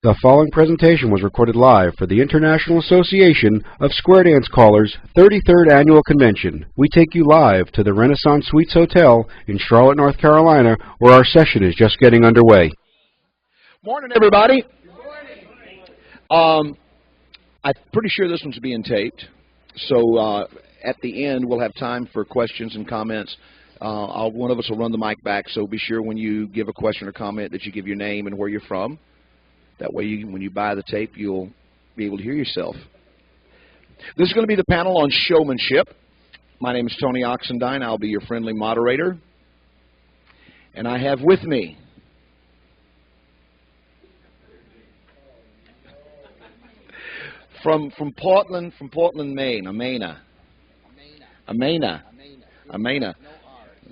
The following presentation was recorded live for the International Association of Square Dance Callers 33rd Annual Convention. We take you live to the Renaissance Suites Hotel in Charlotte, North Carolina, where our session is just getting underway. Morning, everybody. Good morning. I'm pretty sure this one's being taped, so at the end we'll have time for questions and comments. One of us will run the mic back, so be sure when you give a question or comment that you give your name and where you're from. That way, when you buy the tape, you'll be able to hear yourself. This is going to be the panel on showmanship. My name is Tony Oxendine. I'll be your friendly moderator. And I have with me from Portland, Maine, Amana.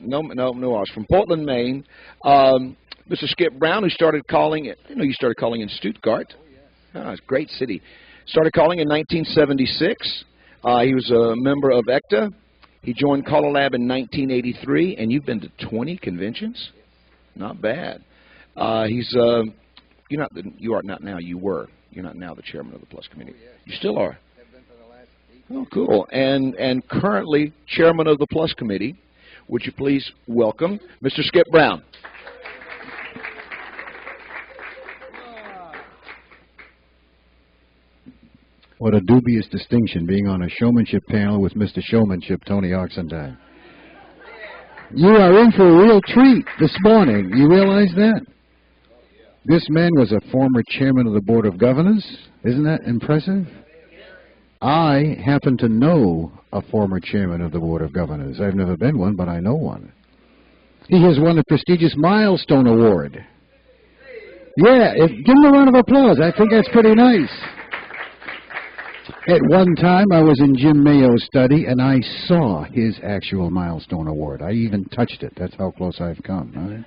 No, from Portland, Maine. Mr. Skip Brown, who started calling, I know you started calling in Stuttgart. Oh, it's a great city. Started calling in 1976. He was a member of ECTA. He joined CALLERLAB in 1983, and you've been to 20 conventions? Not bad. You are not now. You were. You're not now the chairman of the Plus Committee. You still are. Oh, cool. And currently chairman of the Plus Committee. Would you please welcome Mr. Skip Brown? What a dubious distinction, being on a showmanship panel with Mr. Showmanship, Tony Oxendine. You are in for a real treat this morning. You realize that? This man was a former chairman of the Board of Governors. Isn't that impressive? I happen to know a former chairman of the Board of Governors. I've never been one, but I know one. He has won the prestigious Milestone Award. Yeah, give him a round of applause. I think that's pretty nice. At one time, I was in Jim Mayo's study, and I saw his actual Milestone Award. I even touched it. That's how close I've come. Right?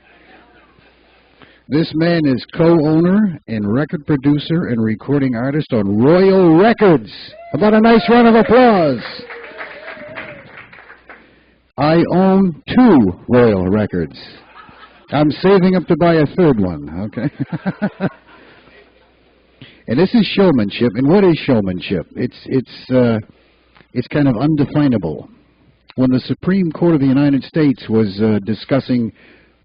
This man is co-owner and record producer and recording artist on Royal Records. How about a nice round of applause? I own 2 Royal Records. I'm saving up to buy a 3rd one, okay? And this is showmanship. And what is showmanship? It's kind of undefinable. When the Supreme Court of the United States was discussing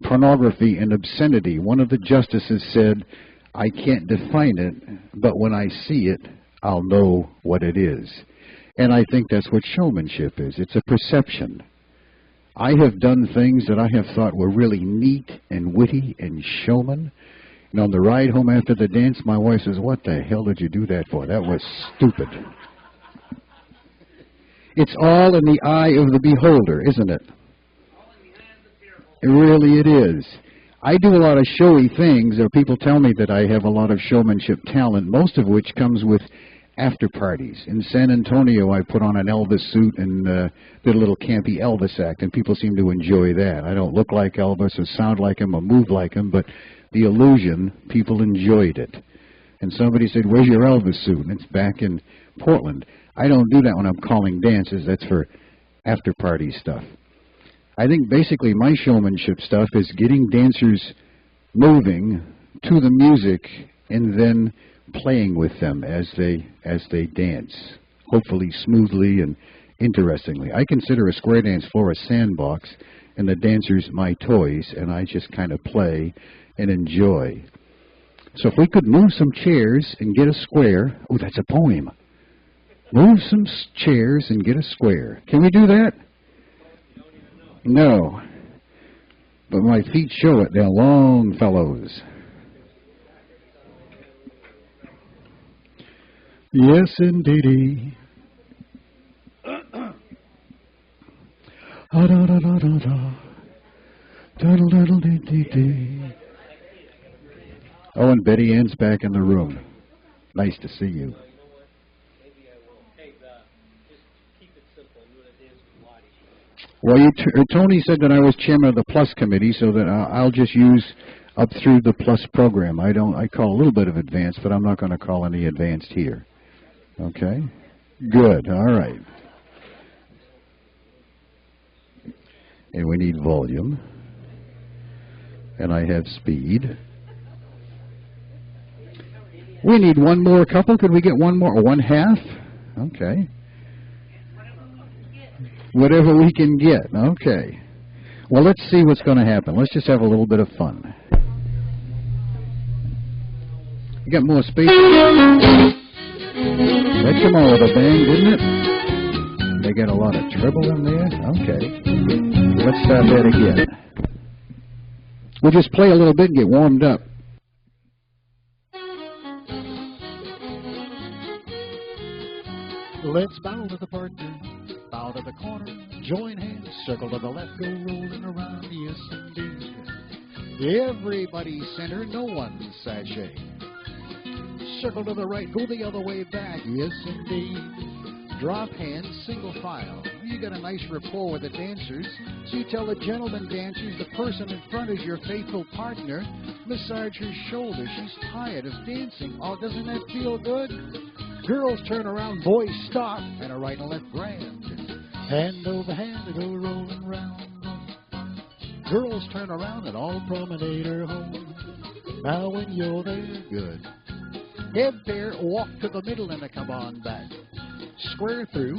pornography and obscenity, one of the justices said, I can't define it, but when I see it, I'll know what it is. And I think that's what showmanship is. It's a perception. I have done things that I have thought were really neat and witty and showman. And on the ride home after the dance, my wife says, what the hell did you do that for? That was stupid. It's all in the eye of the beholder, isn't it? Really it is. I do a lot of showy things. People tell me that I have a lot of showmanship talent, most of which comes with after parties. In San Antonio, I put on an Elvis suit and did a little campy Elvis act, and people seem to enjoy that. I don't look like Elvis or sound like him or move like him, but the illusion, people enjoyed it. And somebody said, where's your Elvis suit? And it's back in Portland. I don't do that when I'm calling dances. That's for after-party stuff. I think basically my showmanship stuff is getting dancers moving to the music and then playing with them as they dance, hopefully smoothly and interestingly. I consider a square dance floor a sandbox and the dancers my toys, and I just kind of play and enjoy. So if we could move some chairs and get a square. Oh, that's a poem. Move some chairs and get a square. Can we do that? No. But my feet show it. They're long fellows. Yes, indeedy. Oh, and Betty Ann's back in the room. Nice to see you. Well, Tony said that I was chairman of the Plus Committee, so that I'll just use up through the Plus program. I call a little bit of advanced, but I'm not going to call any advanced here. Okay? Good. All right. And we need volume. And I have speed. We need one more couple. Could we get one more? Or one half? Okay. Whatever we can get. Okay. Well, let's see what's going to happen. Let's just have a little bit of fun. You got more space? That came on with a bang, didn't it? They got a lot of treble in there? Okay. Let's start that again. We'll just play a little bit and get warmed up. Let's bow to the partner, bow to the corner, join hands, circle to the left, go rolling around, yes indeed. Everybody center, no one sashay. Circle to the right, go the other way back, yes indeed. Drop hands, single file. You got a nice rapport with the dancers, so you tell the gentlemen dancers the person in front is your faithful partner. Massage her shoulder, she's tired of dancing. Oh, doesn't that feel good? Girls turn around, boys stop, and a right and left grand. Hand over hand, go rolling round. Girls turn around and all promenade her home. Now when you're there, good. Head pair, walk to the middle and come on back. Square through,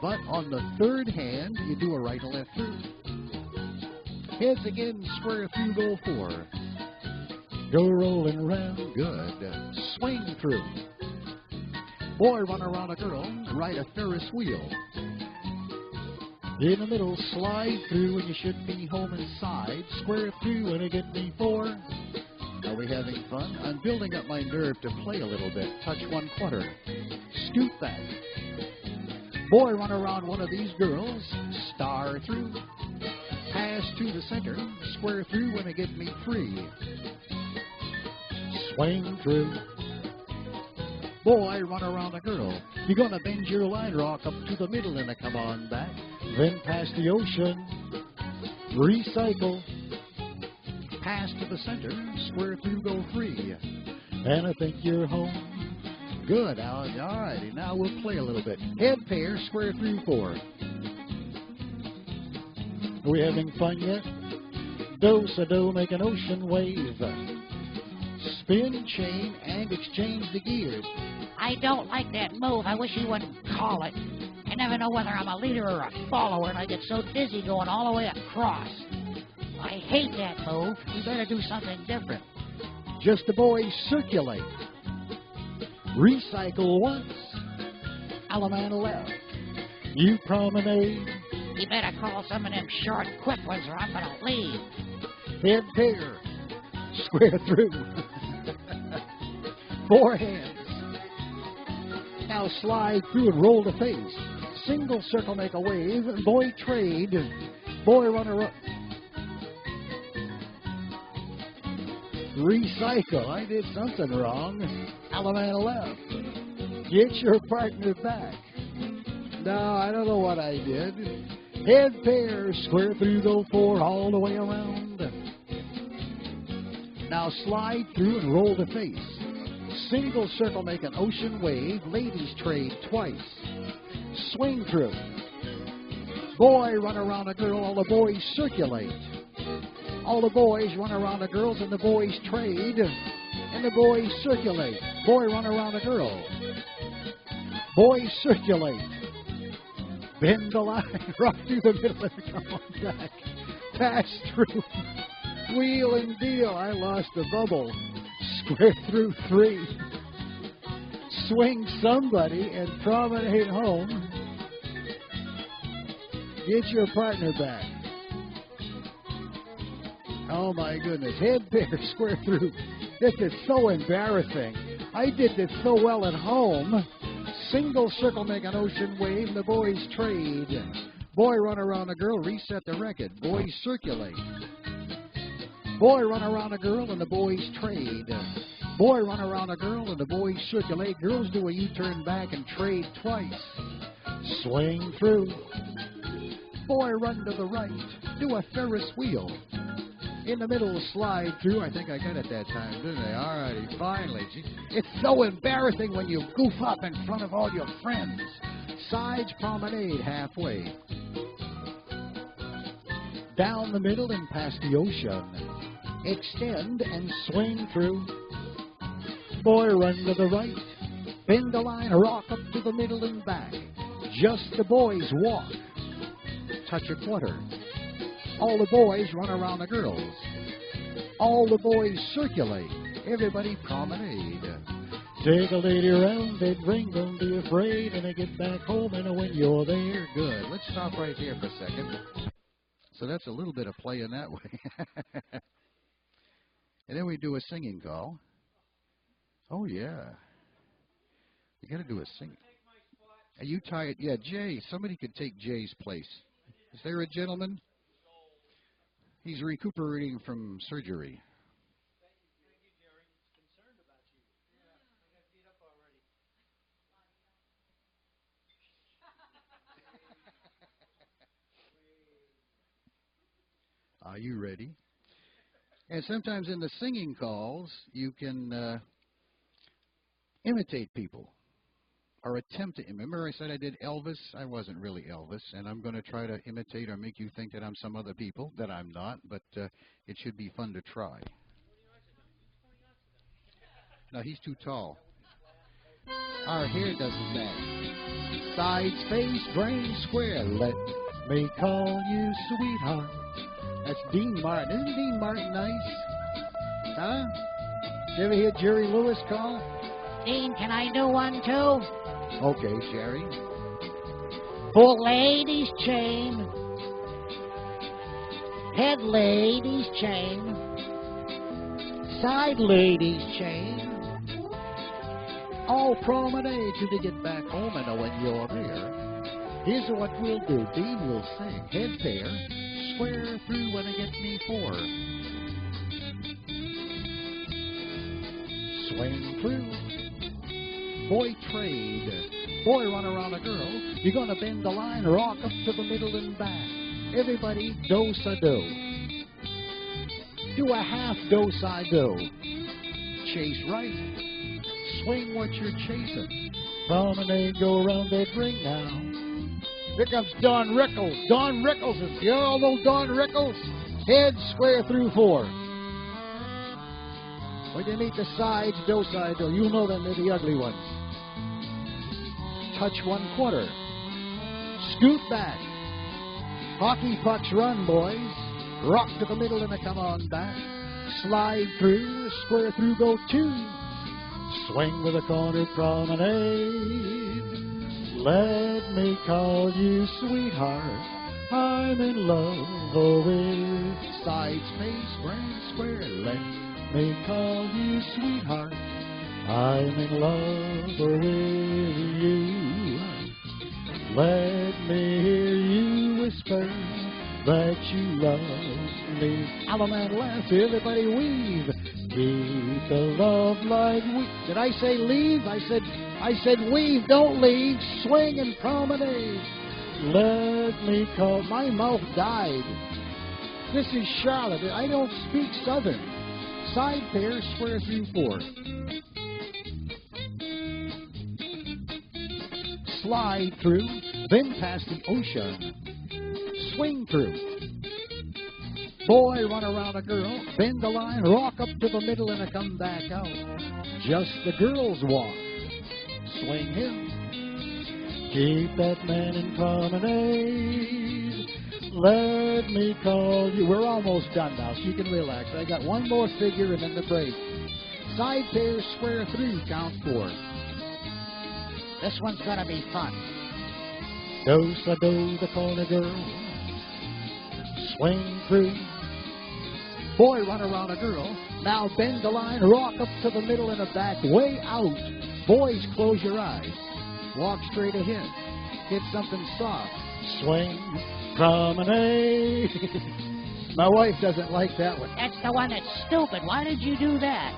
but on the third hand, you do a right and left through. Heads again, square through, go four. Go rolling round, good. Swing through. Boy, run around a girl, ride a Ferris wheel. In the middle, slide through, and you should be home inside. Square through, and get me four. Are we having fun? I'm building up my nerve to play a little bit. Touch 1/4. Scoot back. Boy, run around one of these girls. Star through. Pass to the center. Square through, and get me free. Swing through. Boy, run around a girl. You're going to bend your line rock up to the middle and come on back. Then past the ocean. Recycle. Pass to the center. Square through, go free. And I think you're home. Good, Alan. All righty. Now we'll play a little bit. Head pair, square through four. Are we having fun yet? Do-sa-do, make an ocean wave. Spin, chain, and exchange the gears. I don't like that move. I wish you wouldn't call it. I never know whether I'm a leader or a follower, and I get so dizzy going all the way across. I hate that move. You better do something different. Just the boys circulate. Recycle once. Alaman left. You promenade. You better call some of them short, quick ones, or I'm gonna leave. Head pair. Square through. Four hands. Now slide through and roll the face. Single circle, make a wave. Boy trade. Boy runner up. Recycle. I did something wrong. Alaman left. Get your partner back. No, I don't know what I did. Head pair. Square through, go four all the way around. Now slide through and roll the face. Single circle, make an ocean wave. Ladies trade twice. Swing through. Boy run around a girl, all the boys circulate. All the boys run around the girls and the boys trade. And the boys circulate. Boy run around a girl. Boys circulate. Bend the line, rock through the middle and come on back. Pass through. Wheel and deal. I lost the bubble. Square through three. Swing somebody and promenade home. Get your partner back. Oh my goodness. Head pair, square through. This is so embarrassing. I did this so well at home. Single circle, make an ocean wave, and the boys trade. Boy run around a girl, reset the record. Boys circulate. Boy run around a girl and the boys trade. Boy run around a girl and the boys circulate. Girls do a U-turn back and trade twice. Swing through. Boy run to the right. Do a Ferris wheel. In the middle, slide through. I think I got it that time, didn't I? All righty, finally. It's so embarrassing when you goof up in front of all your friends. Sides promenade halfway. Down the middle and past the ocean. Extend and swing through. Boy, run to the right. Bend the line, rock up to the middle and back. Just the boys walk. Touch a quarter. All the boys run around the girls. All the boys circulate. Everybody promenade. Take a lady around that ring, don't be afraid, and I get back home, and when you're there, good. Let's stop right here for a second. So that's a little bit of play in that way. And then we do a singing call. Oh, yeah. You got to do a singing. Are you tired? Yeah, Jay. Somebody could take Jay's place. Is there a gentleman? He's recuperating from surgery. Are you ready? And sometimes in the singing calls, you can imitate people or attempt to. Remember I said I did Elvis? I wasn't really Elvis, and I'm going to try to imitate or make you think that I'm some other people, that I'm not, but it should be fun to try. No, he's too tall. Our hair doesn't match. Sides, face, brain, square. Let me call you sweetheart. That's Dean Martin. Isn't Dean Martin nice? Huh? Did you ever hear Jerry Lewis call? Dean, can I do one too? Okay, Jerry. Full ladies chain. Head ladies chain. Side ladies chain. All promenade till they get back home, and when you're there, here's what we'll do. Dean will sing. Head pair. Square through when I get me 4. Swing through. Boy trade. Boy run around a girl. You're going to bend the line, rock up to the middle and back. Everybody do-sa-do. Do a half do-sa-do. Chase right. Swing what you're chasing. Promenade, go around that ring now. Here comes Don Rickles. Don Rickles. You all know Don Rickles? Head square through 4. When you meet the sides, do-side-do. You'll know them. They're the ugly ones. Touch 1 quarter. Scoot back. Hockey pucks run, boys. Rock to the middle and then come on back. Slide through. Square through, go 2. Swing with a corner promenade. Let me call you sweetheart. I'm in love with sides, face, brain, square. Let me call you sweetheart. I'm in love with you. Let me hear you whisper that you love me. Allemande laugh, everybody weave. Keep the love like we. Did I say leave? I said weave, don't leave. Swing and promenade. Let me call. My mouth died. This is Charlotte. I don't speak Southern. Side pair, square through 4. Slide through, then past the ocean. Swing through. Boy run around a girl, bend the line, rock up to the middle and a come back out. Just the girls walk. Swing him. Keep that man in promenade. Let me call you. We're almost done now, so you can relax. I got one more figure and then the break. Side pair, square through, count 4. This one's gonna be fun. Do-sa-do, the corner girl. Swing through. Boy run around a girl. Now bend the line, rock up to the middle and a back, way out. Boys, close your eyes. Walk straight ahead. Hit something soft. Swing, promenade. My wife doesn't like that one. That's the one that's stupid. Why did you do that?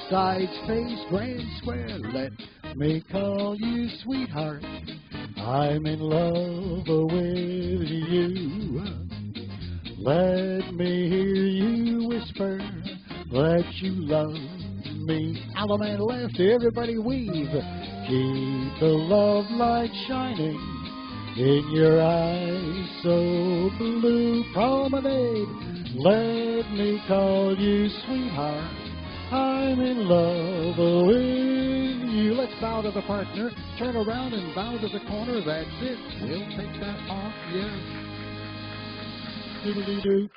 Sides, face, grand square. Let me call you sweetheart. I'm in love with you. Let me hear you whisper that you love me. Allemande laugh, everybody weave. Keep the love light shining in your eyes so blue. Promenade. Let me call you sweetheart. I'm in love with you. Let's bow to the partner. Turn around and bow to the corner. That's it. We'll take that off. Yes. Doodly-doo.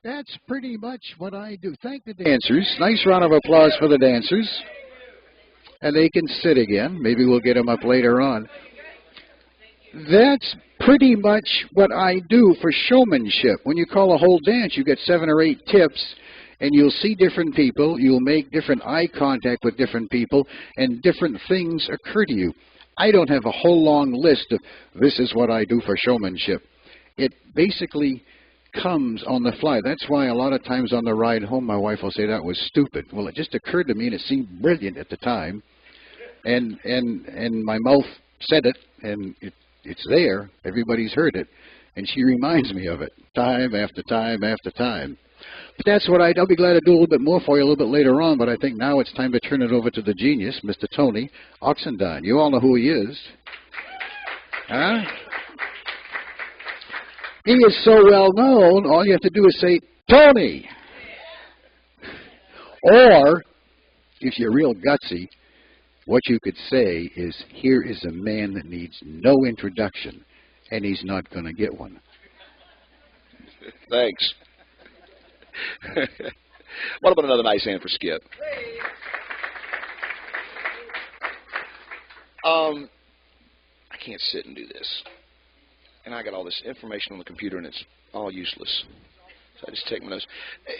That's pretty much what I do. Thank the dancers. Nice round of applause for the dancers. And they can sit again. Maybe we'll get them up later on. That's pretty much what I do for showmanship. When you call a whole dance, you get 7 or 8 tips, and you'll see different people. You'll make different eye contact with different people, and different things occur to you. I don't have a whole long list of this is what I do for showmanship. It basically comes on the fly. That's why a lot of times on the ride home, my wife will say that was stupid. Well, it just occurred to me, and it seemed brilliant at the time, and my mouth said it, and it's there. Everybody's heard it, and she reminds me of it time after time after time. But that's what I'll be glad to do a little bit more for you a little bit later on, but I think now it's time to turn it over to the genius, Mr. Tony Oxendine. You all know who he is. Huh? He is so well known, all you have to do is say, Tony! Or, if you're real gutsy, what you could say is, here is a man that needs no introduction, and he's not going to get one. Thanks. What about another nice hand for Skip? I can't sit and do this. And I got all this information on the computer, and it's all useless. So I just take my notes.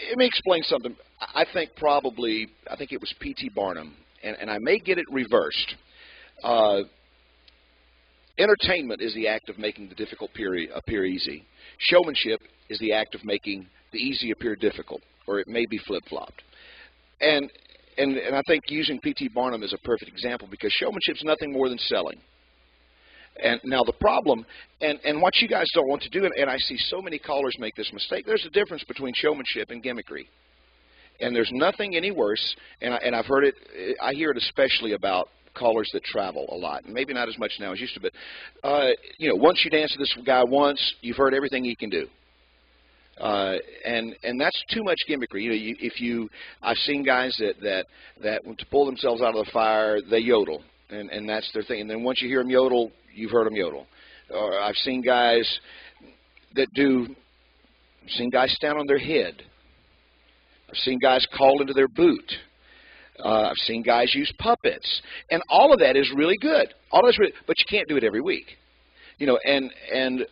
Let me explain something. I think it was P.T. Barnum. And I may get it reversed. Entertainment is the act of making the difficult appear easy. Showmanship is the act of making the easy appear difficult, or it may be flip-flopped. And I think using P.T. Barnum is a perfect example, because showmanship is nothing more than selling. And now the problem, and what you guys don't want to do, and I see so many callers make this mistake, there's a difference between showmanship and gimmickry. And there's nothing any worse, and I've heard it, I hear it especially about callers that travel a lot. And maybe not as much now as used to, but, you know, once you dance to this guy once, you've heard everything he can do. And that's too much gimmickry. You know, I've seen guys that to pull themselves out of the fire, they yodel, and that's their thing. And then once you hear them yodel, you've heard them yodel. Or I've seen guys stand on their head. I've seen guys call into their boot. I've seen guys use puppets, and all of that is really good. All that's really, but you can't do it every week, you know. And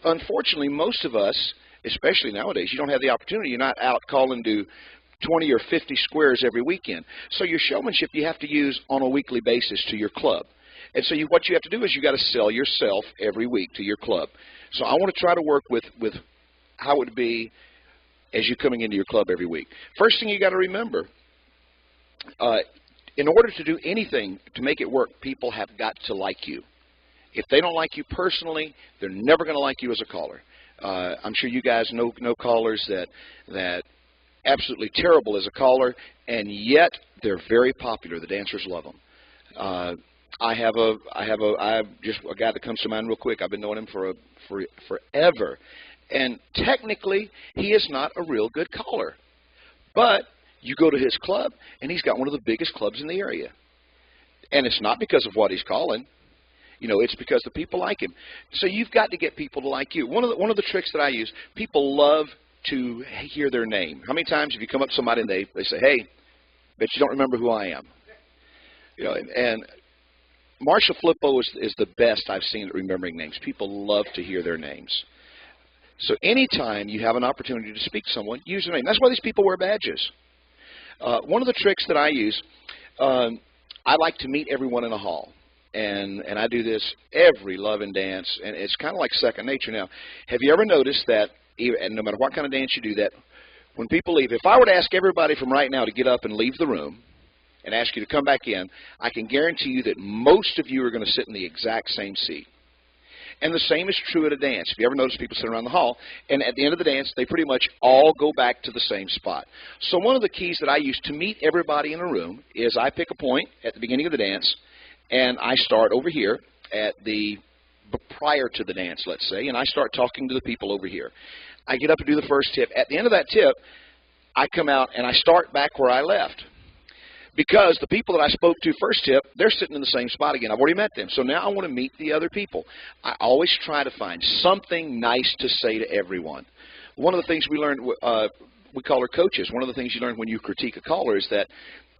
unfortunately, most of us, especially nowadays, you don't have the opportunity. You're not out calling to 20 or 50 squares every weekend. So your showmanship you have to use on a weekly basis to your club. And so what you have to do is you got to sell yourself every week to your club. So I want to try to work with how it would be as you're coming into your club every week. First thing you got to remember, in order to do anything to make it work, people have got to like you. If they don't like you personally, they're never going to like you as a caller. I'm sure you guys know callers that absolutely terrible as a caller, and yet they're very popular. The dancers love them. I have a guy that comes to mind real quick. I've been knowing him for forever. And technically, he is not a real good caller. But you go to his club, and he's got one of the biggest clubs in the area. And it's not because of what he's calling. You know, it's because the people like him. So you've got to get people to like you. One of the tricks that I use, people love to hear their name. How many times have you come up to somebody and they say, hey, bet you don't remember who I am? You know, and Marshall Flippo is the best I've seen at remembering names. People love to hear their names. So anytime you have an opportunity to speak to someone, use their name. That's why these people wear badges. One of the tricks that I use, I like to meet everyone in a hall. And I do this every love and dance, and it's kind of like second nature now. Have you ever noticed that, and no matter what kind of dance you do, that when people leave, if I were to ask everybody from right now to get up and leave the room and ask you to come back in, I can guarantee you that most of you are going to sit in the exact same seat. And the same is true at a dance. If you ever notice people sit around the hall, and at the end of the dance, they pretty much all go back to the same spot. So one of the keys that I use to meet everybody in a room is I pick a point at the beginning of the dance, and I start over here at prior to the dance, let's say, and I start talking to the people over here. I get up and do the first tip. At the end of that tip, I come out and I start back where I left. Because the people that I spoke to first tip, they're sitting in the same spot again. I've already met them. So now I want to meet the other people. I always try to find something nice to say to everyone. One of the things we learned, we call our coaches, one of the things you learn when you critique a caller is that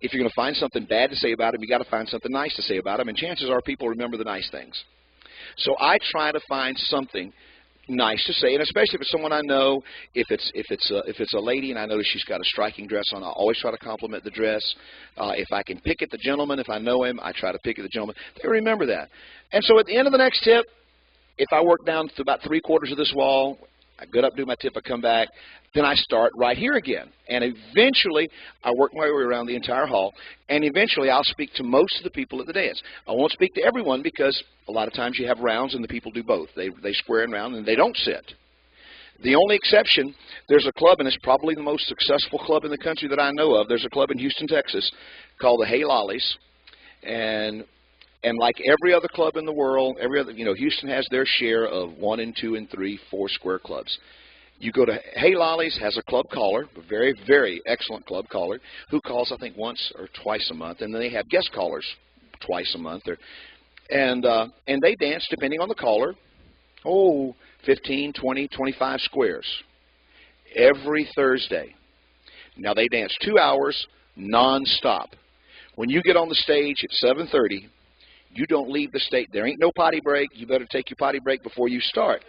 if you're going to find something bad to say about them, you got to find something nice to say about them, and chances are people remember the nice things. So I try to find something nice to say, and especially if it's someone I know. If it's a lady and I notice she's got a striking dress on, I always try to compliment the dress. If I can pick at the gentleman, if I know him, I try to pick at the gentleman. They remember that. And so at the end of the next tip, if I work down to about 3/4 of this wall, I get up, do my tip, I come back, then I start right here again. And eventually, I work my way around the entire hall, and eventually I'll speak to most of the people at the dance. I won't speak to everyone because a lot of times you have rounds and the people do both. They square and round and they don't sit. The only exception, there's a club, and it's probably the most successful club in the country that I know of. There's a club in Houston, Texas called the Hey Lollies, and like every other club in the world, Houston has their share of 1 and 2 and 3, 4 square clubs. You go to Hey Lollies, has a club caller, a very, very excellent club caller, who calls, I think, once or twice a month, and then they have guest callers twice a month. And they dance, depending on the caller, 15, 20, 25 squares every Thursday. Now, they dance 2 hours nonstop. When you get on the stage at 7:30, you don't leave the stage. There ain't no potty break. You better take your potty break before you start,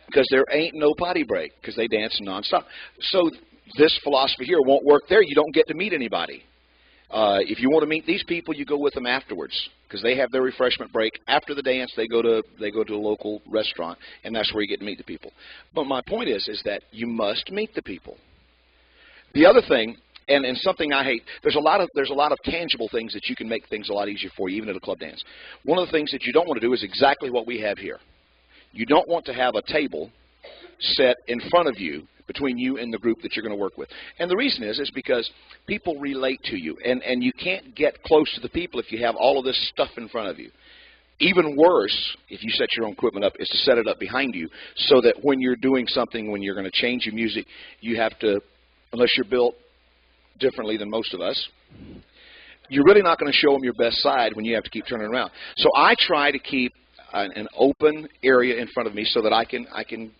because there ain't no potty break, because they dance nonstop. So this philosophy here won't work there. You don't get to meet anybody. If you want to meet these people, you go with them afterwards, because they have their refreshment break. After the dance, they go to a local restaurant, and that's where you get to meet the people. But my point is that you must meet the people. The other thing, and something I hate, there's a lot of tangible things that you can make things a lot easier for you, even at a club dance. One of the things that you don't want to do is exactly what we have here. You don't want to have a table set in front of you between you and the group that you're going to work with. And the reason is because people relate to you, and you can't get close to the people if you have all of this stuff in front of you. Even worse, if you set your own equipment up, is to set it up behind you, so that when you're doing something, when you're going to change your music, you have to, unless you're built differently than most of us, you're really not going to show them your best side when you have to keep turning around. So I try to keep an open area in front of me so that I can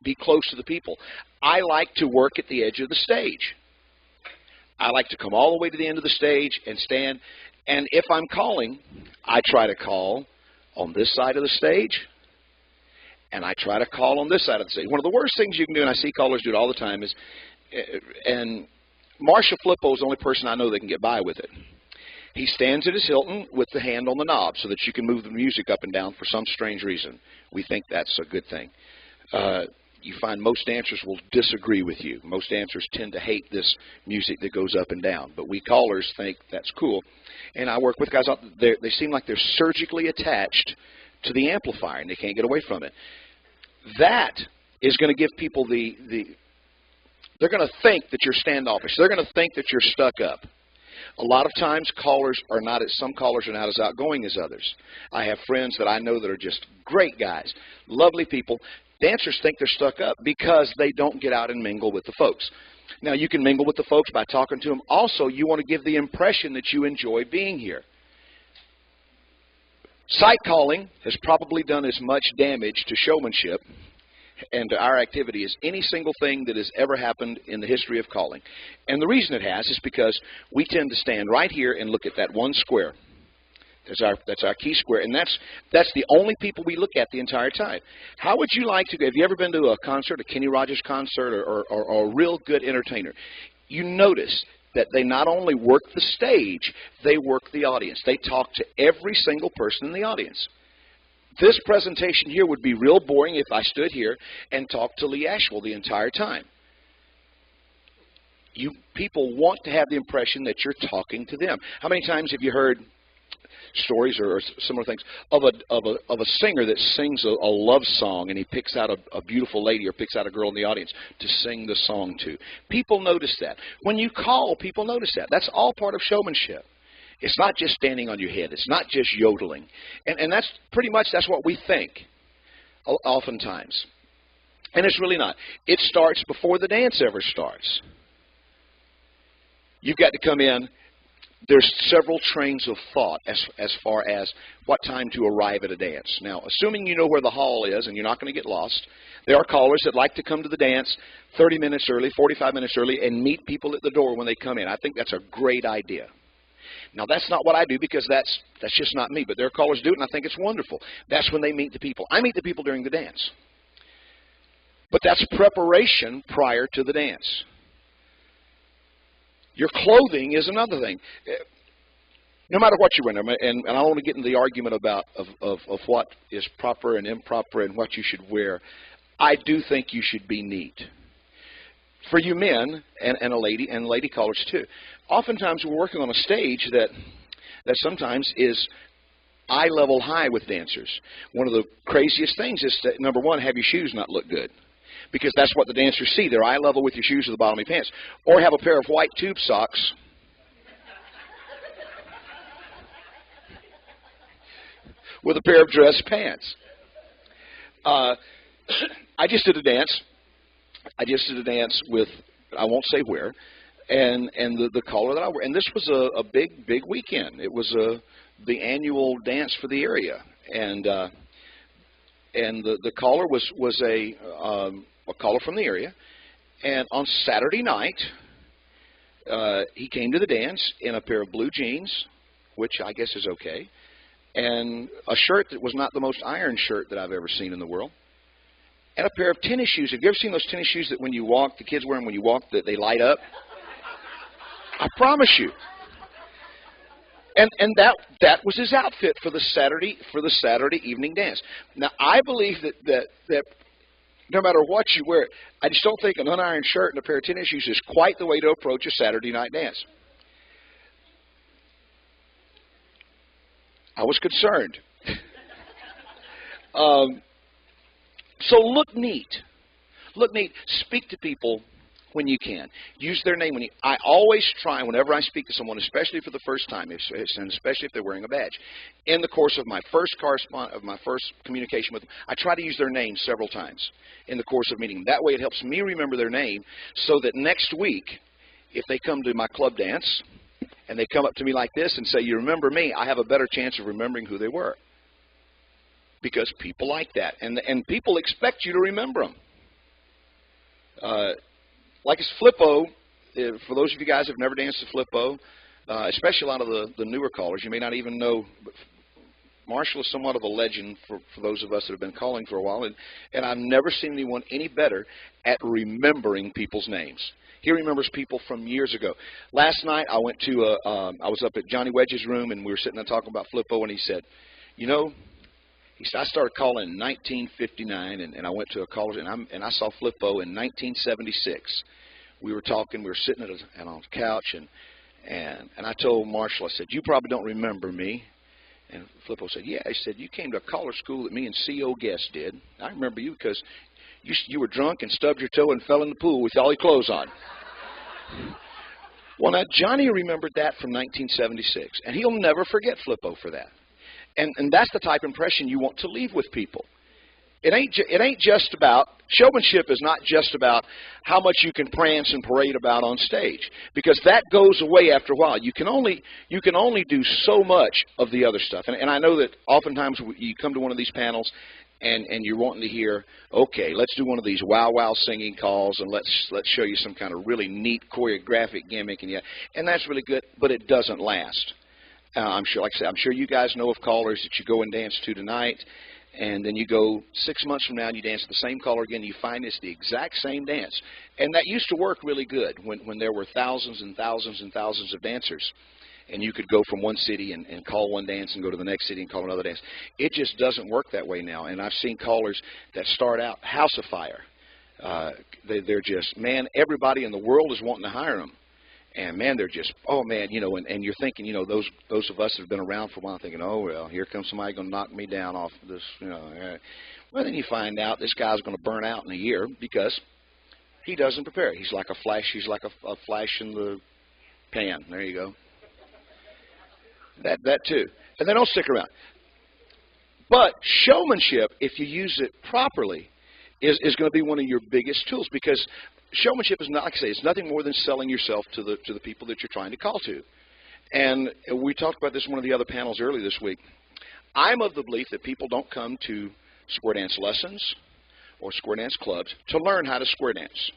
be close to the people. I like to work at the edge of the stage. I like to come all the way to the end of the stage and stand. And if I'm calling, I try to call on this side of the stage, and I try to call on this side of the stage. One of the worst things you can do, and I see callers do it all the time, is, and Marshall Flippo is the only person I know that can get by with it. He stands at his Hilton with the hand on the knob so that you can move the music up and down for some strange reason. We think that's a good thing. You find most dancers will disagree with you. Most dancers tend to hate this music that goes up and down, but we callers think that's cool. And I work with guys out there, they seem like they're surgically attached to the amplifier, and they can't get away from it. That is going to give people they're going to think that you're standoffish. They're going to think that you're stuck up. A lot of times some callers are not as outgoing as others. I have friends that I know that are just great guys, lovely people. Dancers think they're stuck up because they don't get out and mingle with the folks. Now, you can mingle with the folks by talking to them. Also, you want to give the impression that you enjoy being here. Sight calling has probably done as much damage to showmanship and to our activity as any single thing that has ever happened in the history of calling. And the reason it has is because we tend to stand right here and look at that one square. That's our key square, and that's the only people we look at the entire time. How would you like to go? Have you ever been to a concert, a Kenny Rogers concert, or a real good entertainer? You notice that they not only work the stage, they work the audience. They talk to every single person in the audience. This presentation here would be real boring if I stood here and talked to Lee Asheville the entire time. People want to have the impression that you're talking to them. How many times have you heard stories or similar things of a singer that sings a love song, and he picks out a beautiful lady or picks out a girl in the audience to sing the song to? People notice that. When you call, people notice that. That's all part of showmanship. It's not just standing on your head. It's not just yodeling. And that's pretty much, that's what we think oftentimes. And it's really not. It starts before the dance ever starts. You've got to come in. There's several trains of thought as far as what time to arrive at a dance. Now, assuming you know where the hall is and you're not going to get lost, there are callers that like to come to the dance 30 minutes early, 45 minutes early, and meet people at the door when they come in. I think that's a great idea. Now, that's not what I do because that's just not me, but there are callers who do it, and I think it's wonderful. That's when they meet the people. I meet the people during the dance. But that's preparation prior to the dance. Your clothing is another thing. No matter what you wear, and I don't want to get into the argument about of what is proper and improper and what you should wear, I do think you should be neat. For you men and lady callers too. Oftentimes we're working on a stage that sometimes is eye level high with dancers. One of the craziest things is to, number one, have your shoes not look good. Because that's what the dancers see. They're eye level with your shoes at the bottom of your pants. Or have a pair of white tube socks with a pair of dress pants. I just did a dance. With, I won't say where, and the caller that I wore. And this was a big weekend. It was the annual dance for the area. And the caller was a caller from the area, and on Saturday night, he came to the dance in a pair of blue jeans, which I guess is okay, and a shirt that was not the most iron shirt that I've ever seen in the world, and a pair of tennis shoes. Have you ever seen those tennis shoes that when you walk, the kids wear them when you walk, that they light up? I promise you. And that was his outfit for the Saturday evening dance. Now I believe that no matter what you wear, I just don't think an unironed shirt and a pair of tennis shoes is quite the way to approach a Saturday night dance. I was concerned. So look neat. Look neat. Speak to people when you can. Use their name. I always try, whenever I speak to someone, especially for the first time, and especially if they're wearing a badge, in the course of my first communication with them, I try to use their name several times in the course of meeting. That way it helps me remember their name so that next week, if they come to my club dance and they come up to me like this and say, "You remember me," I have a better chance of remembering who they were. Because people like that. And people expect you to remember them. Like it's Flippo, for those of you guys who have never danced to Flippo, especially a lot of the newer callers, you may not even know, but Marshall is somewhat of a legend for those of us that have been calling for a while, and I've never seen anyone any better at remembering people's names. He remembers people from years ago. Last night I went to I was up at Johnny Wedge's room, and we were sitting there talking about Flippo, and he said, "You know," he said, "I started calling in 1959, and I went to a caller, and I saw Flippo in 1976. We were talking, we were sitting on a couch, and I told Marshall, I said, 'You probably don't remember me.' And Flippo said, 'Yeah.' He said, 'You came to a caller school that me and C.O. Guest did. I remember you because you were drunk and stubbed your toe and fell in the pool with all your clothes on.'" Well, now, Johnny remembered that from 1976, and he'll never forget Flippo for that. And that's the type of impression you want to leave with people. It ain't just about, showmanship is not just about how much you can prance and parade about on stage, because that goes away after a while. You can only do so much of the other stuff. And I know that oftentimes you come to one of these panels and you're wanting to hear, okay, let's do one of these wow singing calls, and let's show you some kind of really neat choreographic gimmick, and that's really good, but it doesn't last. I'm sure, like I said, I'm sure you guys know of callers that you go and dance to tonight, and then you go 6 months from now and you dance the same caller again, and you find it's the exact same dance. And that used to work really good when there were thousands and thousands and thousands of dancers, and you could go from one city and call one dance and go to the next city and call another dance. It just doesn't work that way now, and I've seen callers that start out house afire. They're just, man, everybody in the world is wanting to hire them. And, man, they're just, oh, man, and you're thinking, those of us that have been around for a while thinking, oh, well, here comes somebody going to knock me down off this, Well, then you find out this guy's going to burn out in a year because he doesn't prepare. He's like a flash in the pan. There you go. That too. And they don't stick around. But showmanship, if you use it properly, is going to be one of your biggest tools, because showmanship is not, like I say, it's nothing more than selling yourself to the people that you're trying to call to. And we talked about this in one of the other panels earlier this week. I'm of the belief that people don't come to square dance lessons or square dance clubs to learn how to square dance.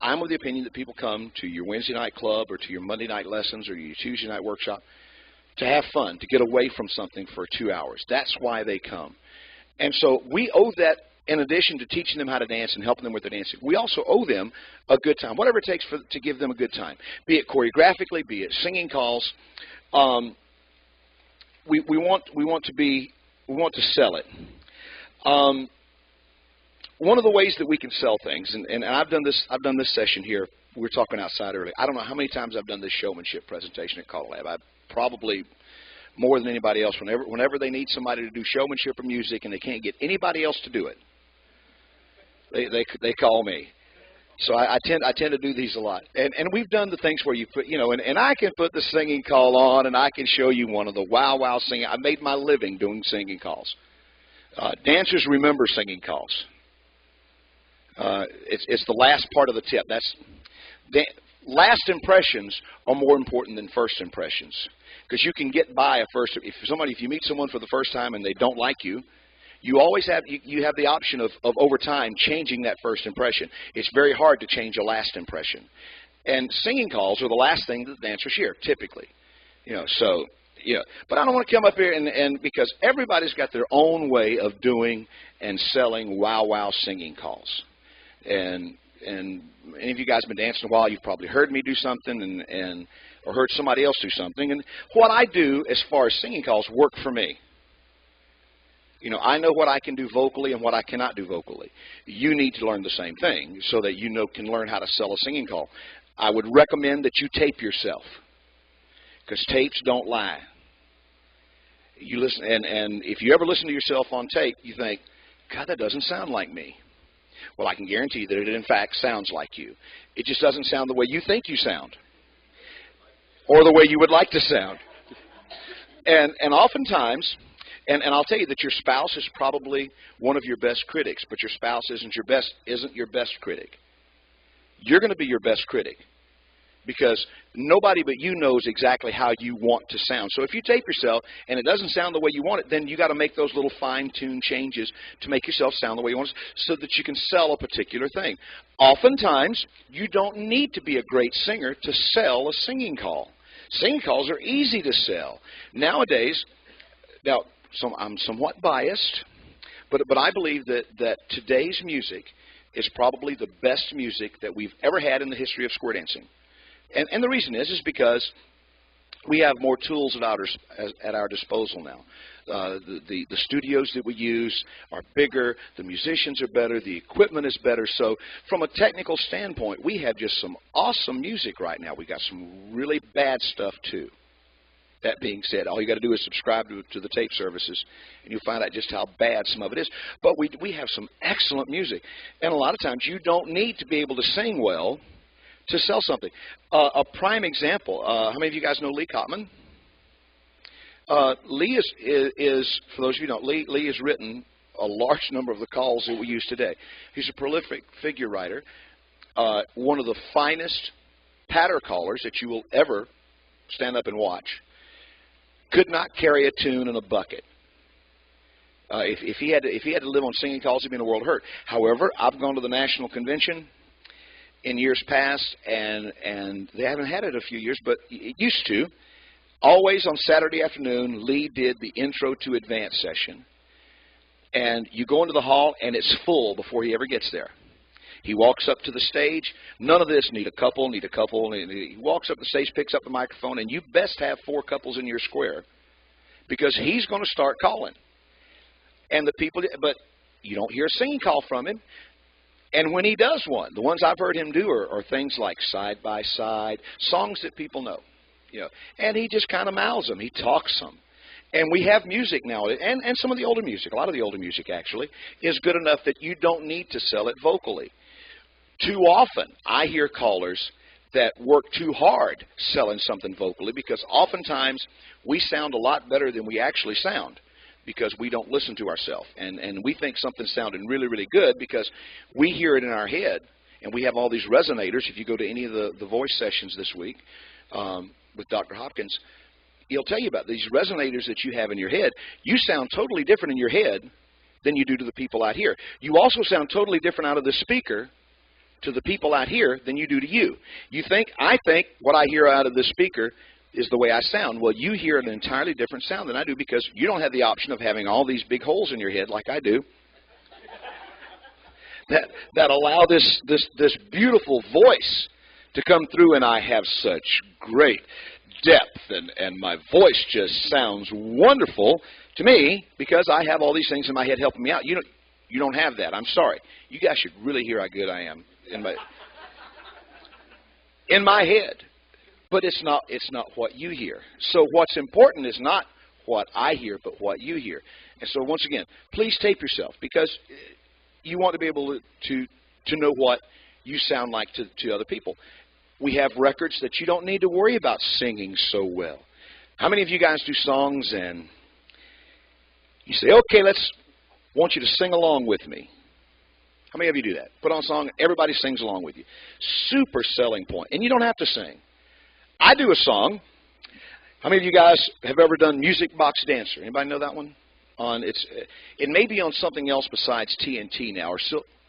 I'm of the opinion that people come to your Wednesday night club or to your Monday night lessons or your Tuesday night workshop to have fun, to get away from something for 2 hours. That's why they come. And so we owe that, in addition to teaching them how to dance and helping them with their dancing, we also owe them a good time, whatever it takes to give them a good time, be it choreographically, be it singing calls. We want to sell it. One of the ways that we can sell things, and I've done this session here. We were talking outside earlier. I don't know how many times I've done this showmanship presentation at CALLERLAB. I've probably more than anybody else. Whenever they need somebody to do showmanship or music and they can't get anybody else to do it, they call me. So I tend to do these a lot. And we've done the things where you put, and I can put the singing call on, and I can show you one of the wow singing. I made my living doing singing calls. Dancers remember singing calls. It's the last part of the tip. Last impressions are more important than first impressions, because you can get by a first. If you meet someone for the first time and they don't like you, you always have the option of over time changing that first impression. It's very hard to change a last impression, and singing calls are the last thing that the dancers hear typically. But I don't want to come up here and because everybody's got their own way of doing and selling wow singing calls. And any of you guys have been dancing a while, you've probably heard me do something or heard somebody else do something. And what I do as far as singing calls work for me. I know what I can do vocally and what I cannot do vocally. You need to learn the same thing so that can learn how to sell a singing call. I would recommend that you tape yourself, because tapes don't lie. You listen, and if you ever listen to yourself on tape, you think, God, that doesn't sound like me. Well, I can guarantee you that it, in fact, sounds like you. It just doesn't sound the way you think you sound or the way you would like to sound. And oftentimes, and I'll tell you that your spouse is probably one of your best critics, but your spouse isn't your best critic. You're going to be your best critic, because nobody but you knows exactly how you want to sound. So if you tape yourself and it doesn't sound the way you want it, then you got to make those little fine-tuned changes to make yourself sound the way you want it, so that you can sell a particular thing. Oftentimes, you don't need to be a great singer to sell a singing call. Singing calls are easy to sell. Nowadays, I'm somewhat biased, but I believe that today's music is probably the best music that we've ever had in the history of square dancing. And the reason is because we have more tools at our disposal now. The studios that we use are bigger, the musicians are better, the equipment is better. So from a technical standpoint, we have just some awesome music right now. We got some really bad stuff too. That being said, all you got to do is subscribe to the tape services, and you'll find out just how bad some of it is. But we have some excellent music, and a lot of times you don't need to be able to sing well to sell something. A prime example, how many of you guys know Lee Kottman? Lee is, for those of you who don't, Lee has written a large number of the calls that we use today. He's a prolific figure writer, one of the finest patter callers that you will ever stand up and watch. Could not carry a tune in a bucket. If he had to live on singing calls, he'd be in a world of hurt. However, I've gone to the national convention in years past, and they haven't had it a few years, but it used to. Always on Saturday afternoon, Lee did the intro to advance session. And you go into the hall, and it's full before he ever gets there. He walks up to the stage. None of this, need a couple. He walks up the stage, picks up the microphone, and you best have 4 couples in your square, because he's going to start calling. And the people, but you don't hear a singing call from him. And when he does one, the ones I've heard him do are things like Side by Side, songs that people know. And he just kind of mouths them. He talks them. And we have music now, and some of the older music, a lot of the older music actually, is good enough that you don't need to sell it vocally. Too often, I hear callers that work too hard selling something vocally, because oftentimes we sound a lot better than we actually sound. because we don't listen to ourselves. And we think something's sounding really, really good because we hear it in our head, and we have all these resonators. If you go to any of the voice sessions this week with Dr. Hopkins, he'll tell you about these resonators that you have in your head. You sound totally different in your head than you do to the people out here. You also sound totally different out of the speaker to the people out here than you do to you. I think what I hear out of the speaker is the way I sound. Well, you hear an entirely different sound than I do because you don't have the option of having all these big holes in your head like I do that allow this beautiful voice to come through, and I have such great depth, and my voice just sounds wonderful to me because I have all these things in my head helping me out. You don't have that. I'm sorry. You guys should really hear how good I am in my head. But it's not what you hear. So what's important is not what I hear, but what you hear. And so once again, please tape yourself because you want to be able to know what you sound like to other people. We have records that you don't need to worry about singing so well. How many of you guys do songs and you say, okay, want you to sing along with me? How many of you do that? Put on a song, everybody sings along with you. Super selling point. And you don't have to sing. I do a song. How many of you guys have ever done Music Box Dancer? Anybody know that one? It may be on something else besides TNT now, or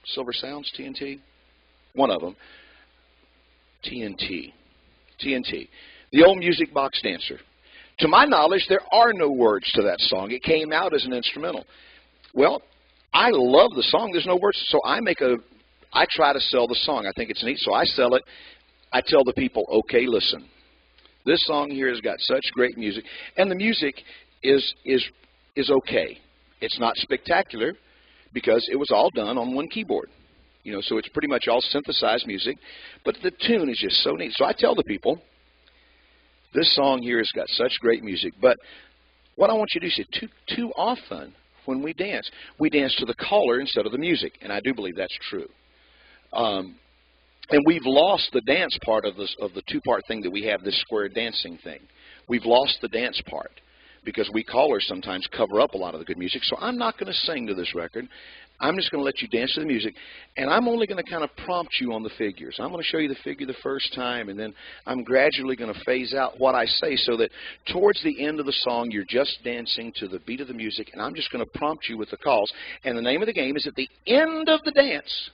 Silver Sounds, TNT? One of them. TNT. The old Music Box Dancer. To my knowledge, there are no words to that song. It came out as an instrumental. Well, I love the song. There's no words. So I try to sell the song. I think it's neat. So I sell it. I tell the people, okay, listen. This song here has got such great music. And the music is okay. It's not spectacular because it was all done on one keyboard. So it's pretty much all synthesized music. But the tune is just so neat. So I tell the people, this song here has got such great music. But what I want you to do is too often when we dance to the caller instead of the music. And I do believe that's true. And we've lost the dance part of the two-part thing that we have, this square dancing thing. We've lost the dance part because we callers sometimes cover up a lot of the good music. So I'm not going to sing to this record. I'm just going to let you dance to the music, and I'm only going to kind of prompt you on the figures. I'm going to show you the figure the first time, and then I'm gradually going to phase out what I say so that towards the end of the song, you're just dancing to the beat of the music, and I'm just going to prompt you with the calls. And the name of the game is at the end of the dance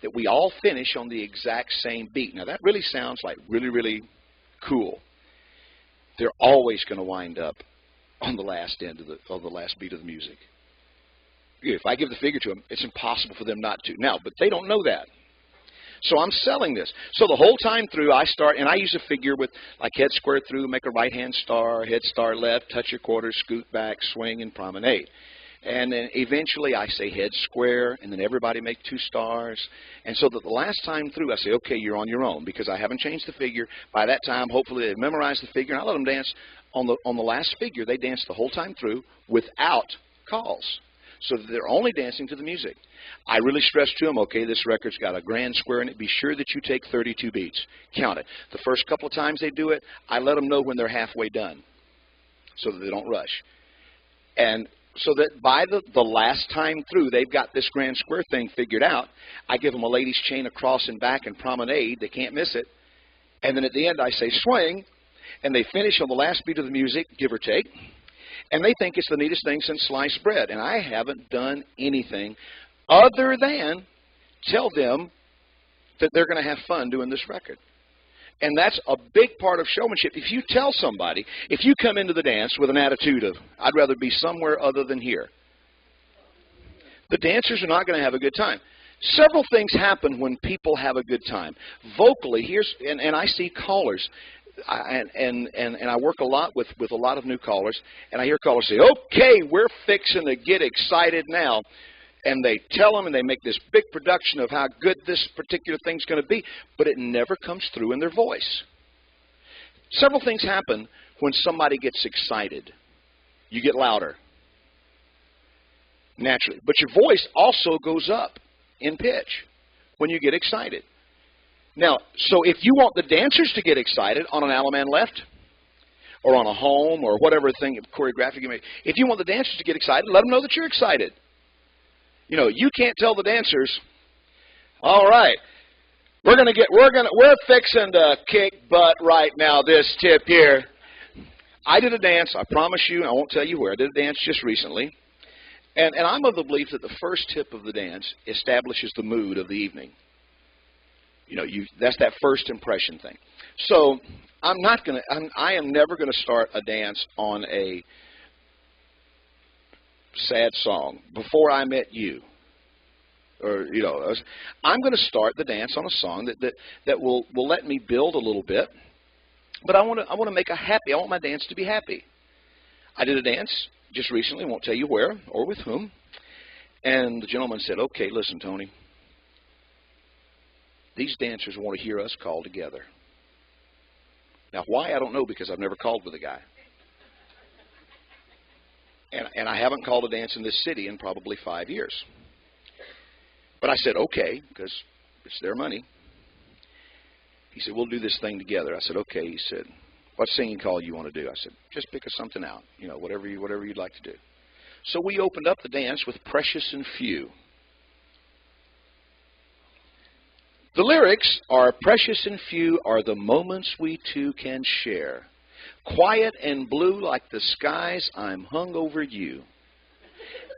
that we all finish on the exact same beat. Now, that really sounds like really, really cool. They're always going to wind up on the last end of the last beat of the music. If I give the figure to them, it's impossible for them not to. Now, but they don't know that. So I'm selling this. So the whole time through, I start, and I use a figure with like head square through, make a right-hand star, head star left, touch your quarters, scoot back, swing, and promenade. And then eventually I say head square, and then everybody make 2 stars. And so that the last time through, I say, okay, you're on your own, because I haven't changed the figure. By that time, hopefully they've memorized the figure, and I let them dance on the last figure. They dance the whole time through without calls, so that they're only dancing to the music. I really stress to them, okay, this record's got a grand square in it. Be sure that you take 32 beats. Count it. The first couple of times they do it, I let them know when they're halfway done, so that they don't rush. And so that by the last time through, they've got this grand square thing figured out. I give them a ladies' chain across and back and promenade. They can't miss it. And then at the end, I say swing, and they finish on the last beat of the music, give or take. And they think it's the neatest thing since sliced bread. And I haven't done anything other than tell them that they're going to have fun doing this record. And that's a big part of showmanship. If you tell somebody, if you come into the dance with an attitude of, I'd rather be somewhere other than here, the dancers are not going to have a good time. Several things happen when people have a good time. Vocally, and I see callers, and I work a lot with a lot of new callers, and I hear callers say, okay, we're fixing to get excited now. And they tell them, and they make this big production of how good this particular thing's going to be, but it never comes through in their voice. Several things happen when somebody gets excited. You get louder, naturally. But your voice also goes up in pitch when you get excited. Now, so if you want the dancers to get excited on an Alaman left, or on a home or whatever thing, choreographic you make. If you want the dancers to get excited, let them know that you're excited. You know, you can't tell the dancers, all right, we're fixing to kick butt right now, this tip here. I did a dance, I promise you, I won't tell you where, I did a dance just recently. And I'm of the belief that the first tip of the dance establishes the mood of the evening. You know, that's that first impression thing. So I am never going to start a dance on a sad song. Before I met you, or you know, I'm going to start the dance on a song that will let me build a little bit. But I want to make I want my dance to be happy. I did a dance just recently, won't tell you where or with whom, and the gentleman said, "Okay, listen, Tony. These dancers want to hear us call together." Now, why, I don't know, because I've never called with a guy. And I haven't called a dance in this city in probably 5 years. But I said, okay, because it's their money. He said, we'll do this thing together. I said, okay. He said, what singing call you want to do? I said, just pick us something out, you know, whatever you'd like to do. So we opened up the dance with Precious and Few. The lyrics are, precious and few are the moments we two can share. Quiet and blue like the skies, I'm hung over you.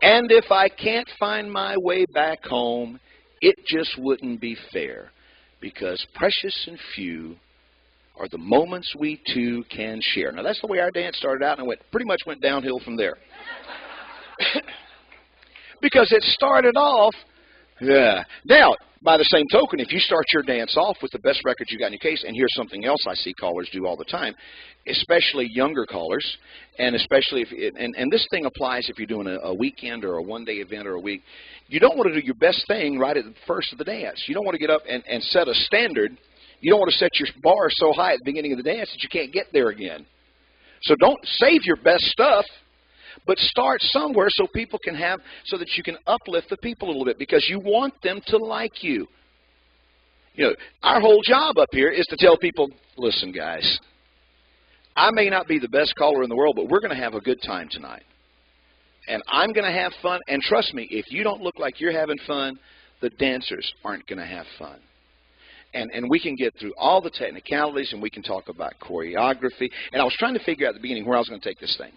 And if I can't find my way back home, it just wouldn't be fair. Because precious and few are the moments we two can share. Now, that's the way our dance started out, and it pretty much went downhill from there. Because it started off, yeah. Now, by the same token, if you start your dance off with the best records you got in your case, and here's something else I see callers do all the time, especially younger callers, and especially and this thing applies if you're doing a weekend or a one-day event or a week. You don't want to do your best thing right at the first of the dance. You don't want to get up and set a standard. You don't want to set your bar so high at the beginning of the dance that you can't get there again. So don't save your best stuff, but start somewhere so people can so that you can uplift the people a little bit, because you want them to like you. You know, our whole job up here is to tell people, listen, guys, I may not be the best caller in the world, but we're going to have a good time tonight. And I'm going to have fun. And trust me, if you don't look like you're having fun, the dancers aren't going to have fun. And we can get through all the technicalities, and we can talk about choreography. And I was trying to figure out at the beginning where I was going to take this thing.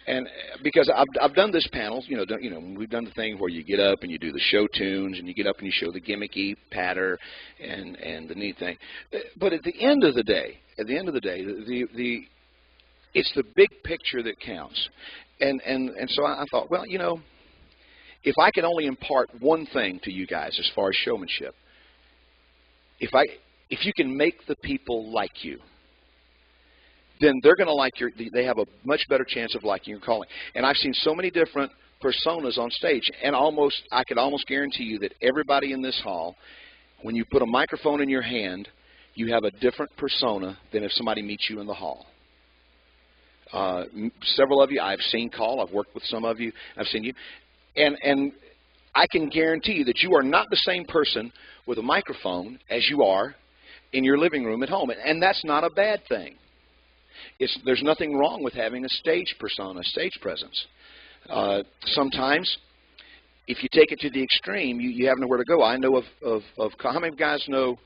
And because I've done this panel, we've done the thing where you get up and you do the show tunes, and you get up and you show the gimmicky patter and the neat thing. But at the end of the day, it's the big picture that counts. And so I thought, well, you know, if I could only impart one thing to you guys as far as showmanship, if you can make the people like you, then they're going to like they have a much better chance of liking your calling. And I've seen so many different personas on stage, and I could almost guarantee you that everybody in this hall, when you put a microphone in your hand, you have a different persona than if somebody meets you in the hall. Several of you I've seen call. I've worked with some of you. I've seen you. And I can guarantee you that you are not the same person with a microphone as you are in your living room at home. And that's not a bad thing. There's nothing wrong with having a stage persona, a stage presence. Sometimes, if you take it to the extreme, you have nowhere to go. I know of how many guys know,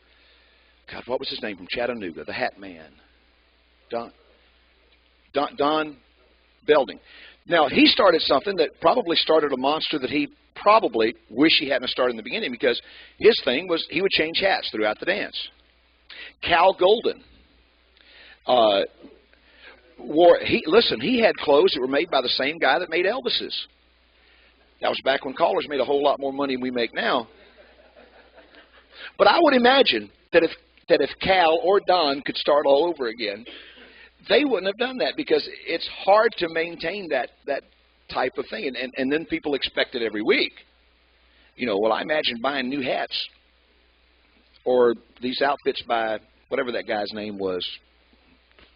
God, what was his name from Chattanooga, the Hat Man? Don Belding. Now, he started something that probably started a monster that he probably wish he hadn't started in the beginning, because his thing was he would change hats throughout the dance. Cal Golden. He had clothes that were made by the same guy that made Elvis's. That was back when callers made a whole lot more money than we make now. But I would imagine that if Cal or Don could start all over again, they wouldn't have done that, because it's hard to maintain that type of thing. And then people expect it every week. You know, well, I imagine buying new hats or these outfits by whatever that guy's name was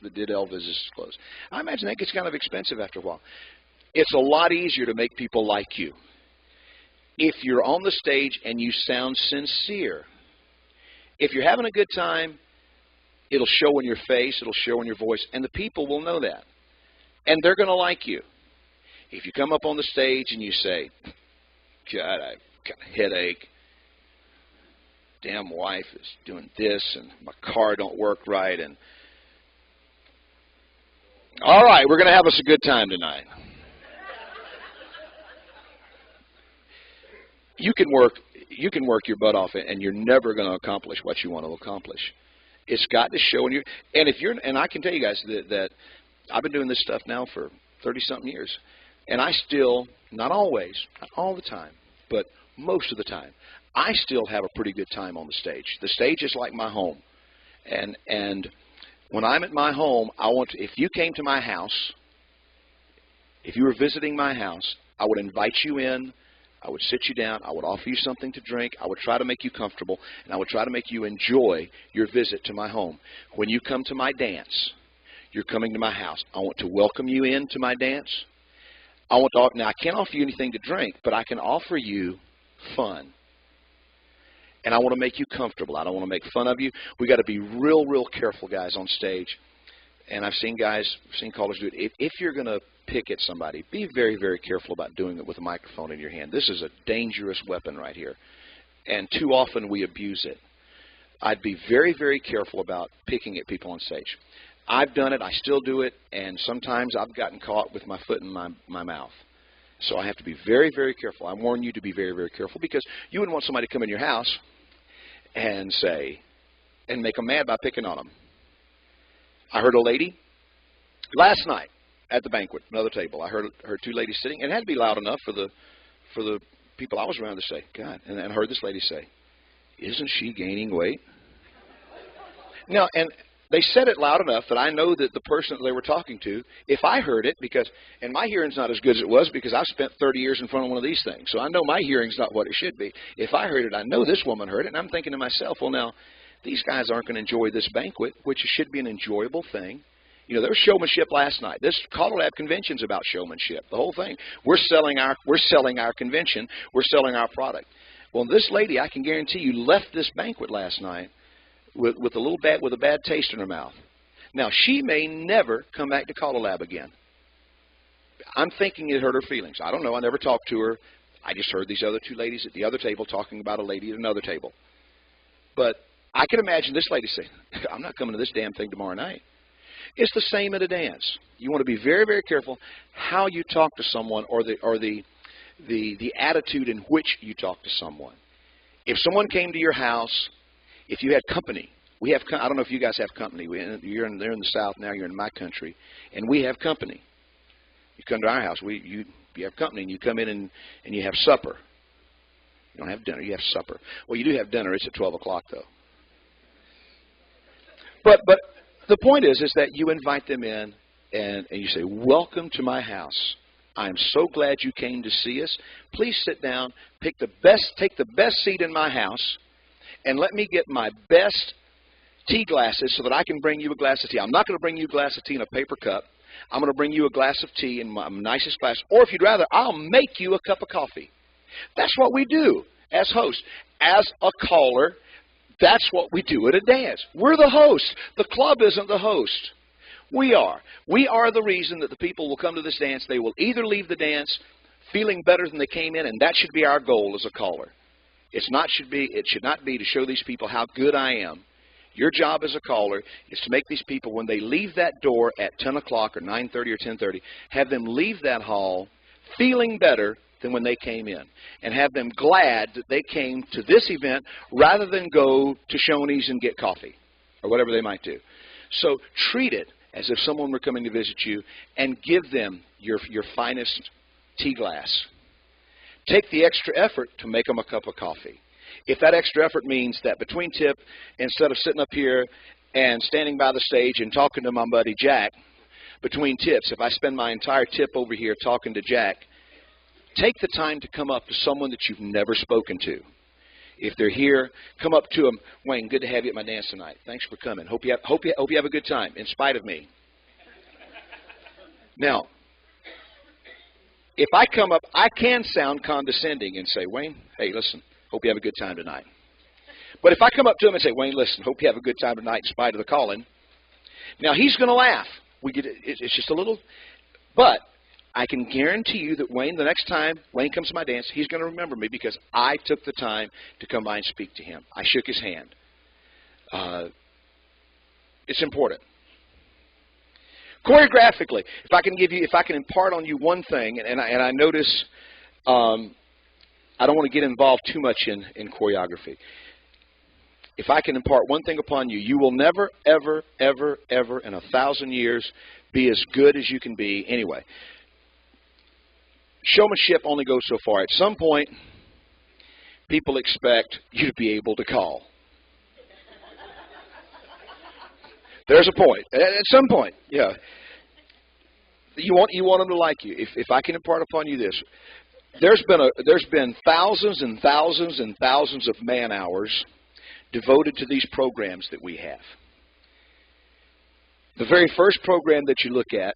that did Elvis's clothes. I imagine that gets kind of expensive after a while. It's a lot easier to make people like you if you're on the stage and you sound sincere. If you're having a good time It'll show in your face. It'll show in your voice. And the people will know that. And they're going to like you. If you come up on the stage and you say, God, I've got a headache. Damn wife is doing this, and my car don't work right. And all right, we're going to have us a good time tonight. You can work your butt off, and you're never going to accomplish what you want to accomplish. It's got to show in you. And I can tell you guys that I've been doing this stuff now for 30-something years, and I still, not always, not all the time, but most of the time, I still have a pretty good time on the stage. The stage is like my home, and when I'm at my home, if you came to my house, if you were visiting my house, I would invite you in. I would sit you down. I would offer you something to drink. I would try to make you comfortable, and I would try to make you enjoy your visit to my home. When you come to my dance, you're coming to my house. I want to welcome you into my dance. Now, I can't offer you anything to drink, but I can offer you fun. And I want to make you comfortable. I don't want to make fun of you. We got to be real, real careful, guys, on stage. And I've seen callers do it. If you're going to pick at somebody, be very, very careful about doing it with a microphone in your hand. This is a dangerous weapon right here. And too often we abuse it. I'd be very, very careful about picking at people on stage. I've done it. I still do it. And sometimes I've gotten caught with my foot in my mouth. So I have to be very, very careful. I warn you to be very, very careful, because you wouldn't want somebody to come in your house and make them mad by picking on them. I heard a lady last night at the banquet, another table. I heard two ladies sitting, and it had to be loud enough for the people I was around to say, God, and I heard this lady say, isn't she gaining weight? Now, and they said it loud enough that I know that the person that they were talking to, if I heard it, and my hearing's not as good as it was because I've spent 30 years in front of one of these things, so I know my hearing's not what it should be. If I heard it, I know this woman heard it, and I'm thinking to myself, well, now, these guys aren't going to enjoy this banquet, which should be an enjoyable thing. You know, there was showmanship last night. This CALLERLAB convention's about showmanship, the whole thing. We're selling our convention. We're selling our product. Well, this lady, I can guarantee you, left this banquet last night with a bad taste in her mouth. Now, she may never come back to CALLERLAB again. I'm thinking it hurt her feelings. I don't know. I never talked to her. I just heard these other two ladies at the other table talking about a lady at another table. But I can imagine this lady saying, I'm not coming to this damn thing tomorrow night. It's the same at a dance. You want to be very, very careful how you talk to someone, or the attitude in which you talk to someone. If someone came to your house, if you had company, I don't know if you guys have company. They're in the South now. You're in my country, and we have company. You come to our house. You have company, and you come in and you have supper. You don't have dinner. You have supper. Well, you do have dinner. It's at 12 o'clock, though. But the point is that you invite them in, and you say, welcome to my house. I'm so glad you came to see us. Please sit down, take the best seat in my house, and let me get my best tea glasses so that I can bring you a glass of tea. I'm not going to bring you a glass of tea in a paper cup. I'm going to bring you a glass of tea in my nicest glass. Or if you'd rather, I'll make you a cup of coffee. That's what we do as hosts. As a caller, that's what we do at a dance. We're the host. The club isn't the host. We are. We are the reason that the people will come to this dance. They will either leave the dance feeling better than they came in, and that should be our goal as a caller. It should not be to show these people how good I am. Your job as a caller is to make these people, when they leave that door at 10 o'clock or 9:30 or 10:30, have them leave that hall feeling better than when they came in, and have them glad that they came to this event rather than go to Shoney's and get coffee or whatever they might do. So treat it as if someone were coming to visit you, and give them your finest tea glass. Take the extra effort to make them a cup of coffee. If that extra effort means that between tip, instead of sitting up here and standing by the stage and talking to my buddy Jack, between tips, if I spend my entire tip over here talking to Jack, take the time to come up to someone that you've never spoken to. If they're here, come up to them. Wayne, good to have you at my dance tonight. Thanks for coming. Hope you have a good time, in spite of me. Now, if I come up, I can sound condescending and say, Wayne, hey, listen, hope you have a good time tonight. But if I come up to him and say, Wayne, listen, hope you have a good time tonight in spite of the calling. Now, he's going to laugh. It's just a little, but I can guarantee you that Wayne, the next time Wayne comes to my dance, he's going to remember me because I took the time to come by and speak to him. I shook his hand. It's important. Choreographically, if I can impart on you one thing, and I notice I don't want to get involved too much in choreography. If I can impart one thing upon you, you will never, ever, ever, ever in 1,000 years be as good as you can be anyway. Showmanship only goes so far. At some point, people expect you to be able to call. There's a point. At some point, yeah. You want them to like you. If I can impart upon you this, there's been thousands and thousands and thousands of man-hours devoted to these programs that we have. The very first program that you look at,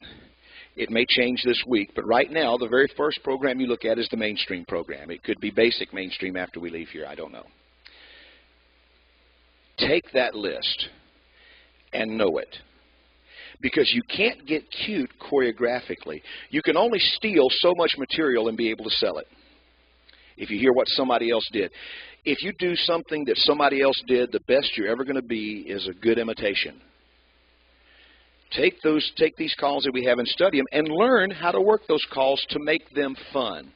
it may change this week, but right now, the very first program you look at is the mainstream program. It could be basic mainstream after we leave here. I don't know. Take that list and know it. Because you can't get cute choreographically. You can only steal so much material and be able to sell it. If you hear what somebody else did. If you do something that somebody else did, the best you're ever going to be is a good imitation. Take these calls that we have and study them and learn how to work those calls to make them fun.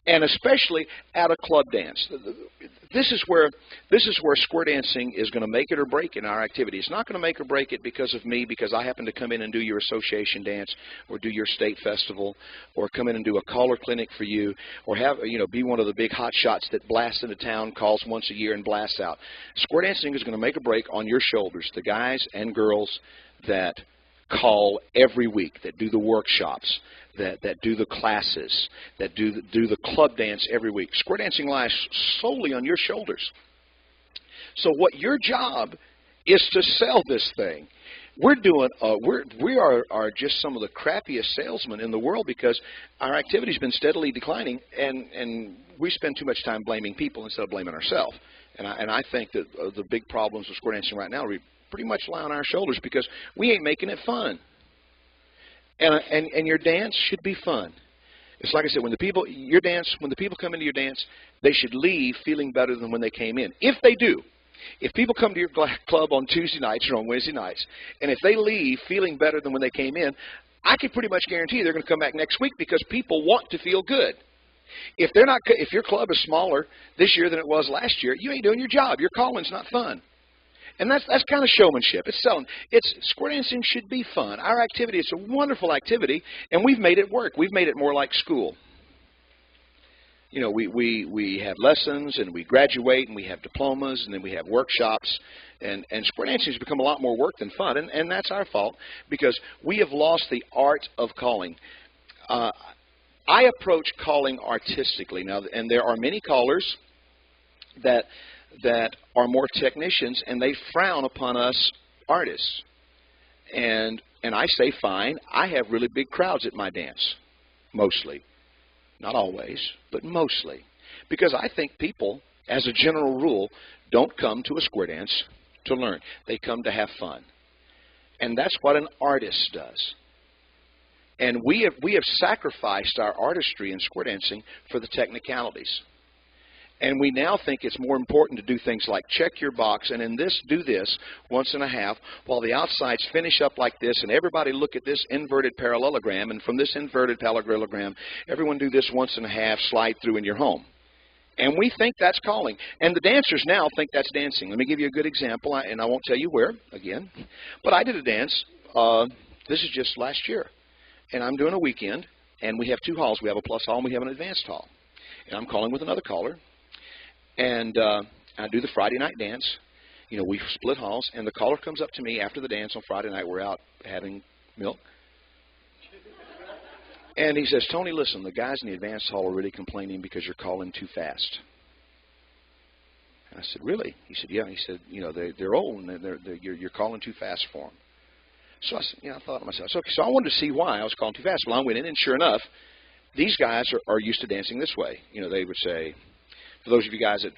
And especially at a club dance. This is where square dancing is going to make it or break in our activity. It's not going to make or break it because of me, because I happen to come in and do your association dance or do your state festival or come in and do a caller clinic for you or be one of the big hot shots that blasts into town, calls once a year and blasts out. Square dancing is going to make or break on your shoulders, the guys and girls that call every week, that do the workshops, that do the classes, that do the club dance every week. Square dancing lies solely on your shoulders. So what your job is to sell this thing. We are just some of the crappiest salesmen in the world because our activity's been steadily declining, and we spend too much time blaming people instead of blaming ourselves. And I think that the big problems with square dancing right now pretty much lie on our shoulders because we ain't making it fun. And your dance should be fun. It's like I said, when the people come into your dance, they should leave feeling better than when they came in. If they do, if people come to your club on Tuesday nights or on Wednesday nights, and if they leave feeling better than when they came in, I can pretty much guarantee they're going to come back next week because people want to feel good. If your club is smaller this year than it was last year, you ain't doing your job. Your calling's not fun. And that's kind of showmanship. It's selling. Square dancing should be fun. Our activity, it's a wonderful activity, and we've made it work. We've made it more like school. You know, we have lessons, and we graduate, and we have diplomas, and then we have workshops, and square dancing has become a lot more work than fun, and that's our fault because we have lost the art of calling. I approach calling artistically now, and there are many callers that are more technicians, and they frown upon us artists. And I say, fine, I have really big crowds at my dance, mostly. Not always, but mostly. Because I think people, as a general rule, don't come to a square dance to learn. They come to have fun. And that's what an artist does. And we have sacrificed our artistry in square dancing for the technicalities. And we now think it's more important to do things like check your box and in this, do this once and a half, while the outsides finish up like this, and everybody look at this inverted parallelogram, and from this inverted parallelogram, everyone do this once and a half, slide through in your home. And we think that's calling. And the dancers now think that's dancing. Let me give you a good example, and I won't tell you where, again. But I did a dance, this is just last year. And I'm doing a weekend, and we have two halls. We have a plus hall and we have an advanced hall. And I'm calling with another caller. And I do the Friday night dance. You know, we split halls, and the caller comes up to me after the dance on Friday night. We're out having milk. And he says, Tony, listen, the guys in the advanced hall are really complaining because you're calling too fast. And I said, really? He said, yeah. He said, you know, they're old, and you're calling too fast for them. So I said, I thought to myself, okay, so I wanted to see why I was calling too fast. Well, I went in, and sure enough, these guys are used to dancing this way. You know, they would say, for those of you guys that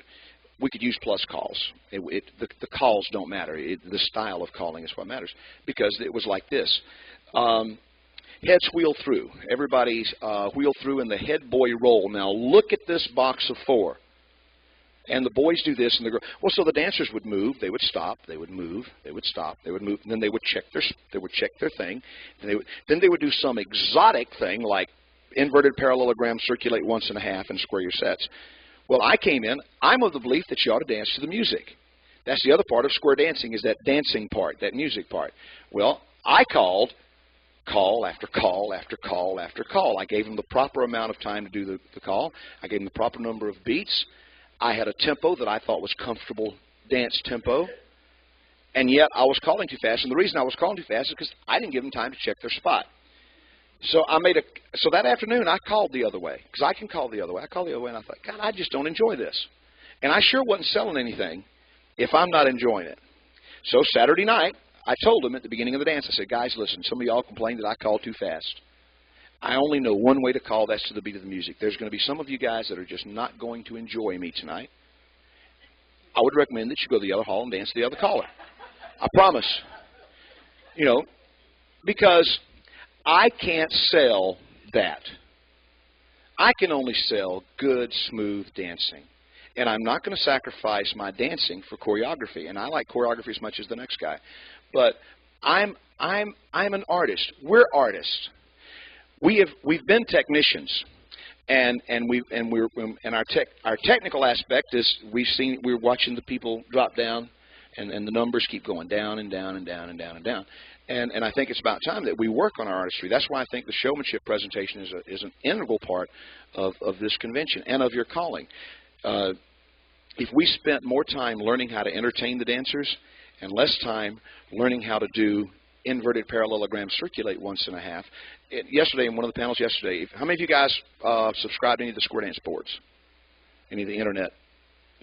we could use plus calls. The calls don't matter. The style of calling is what matters, because it was like this. Heads wheel through. Everybody's wheel through in the head boy roll. Now look at this box of 4. And the boys do this, and the girls. Well, so the dancers would move. They would stop. They would move. They would stop. They would move. And then they would check their thing. And then they would do some exotic thing like inverted parallelogram, circulate once and a half, and square your sets. Well, I came in. I'm of the belief that you ought to dance to the music. That's the other part of square dancing, is that dancing part, that music part. Well, I called call after call after call after call. I gave them the proper amount of time to do the call. I gave them the proper number of beats. I had a tempo that I thought was comfortable dance tempo. And yet I was calling too fast. And the reason I was calling too fast is because I didn't give them time to check their spot. So so that afternoon I called the other way, because I can call the other way. I called the other way, and I thought, God, I just don't enjoy this. And I sure wasn't selling anything if I'm not enjoying it. So Saturday night, I told them at the beginning of the dance, I said, guys, listen, some of y'all complained that I called too fast. I only know one way to call, that's to the beat of the music. There's going to be some of you guys that are just not going to enjoy me tonight. I would recommend that you go to the other hall and dance to the other caller. I promise. You know, because I can't sell that. I can only sell good, smooth dancing. And I'm not going to sacrifice my dancing for choreography. And I like choreography as much as the next guy. But I'm an artist. We're artists. We've been technicians, and our technical aspect is we're watching the people drop down, and the numbers keep going down and down and down and down and down, and I think it's about time that we work on our artistry. That's why I think the showmanship presentation is an integral part of this convention and of your calling. If we spent more time learning how to entertain the dancers and less time learning how to do inverted parallelogram circulate once and a half. Yesterday, in one of the panels yesterday, how many of you guys subscribe to any of the square dance boards? Any of the internet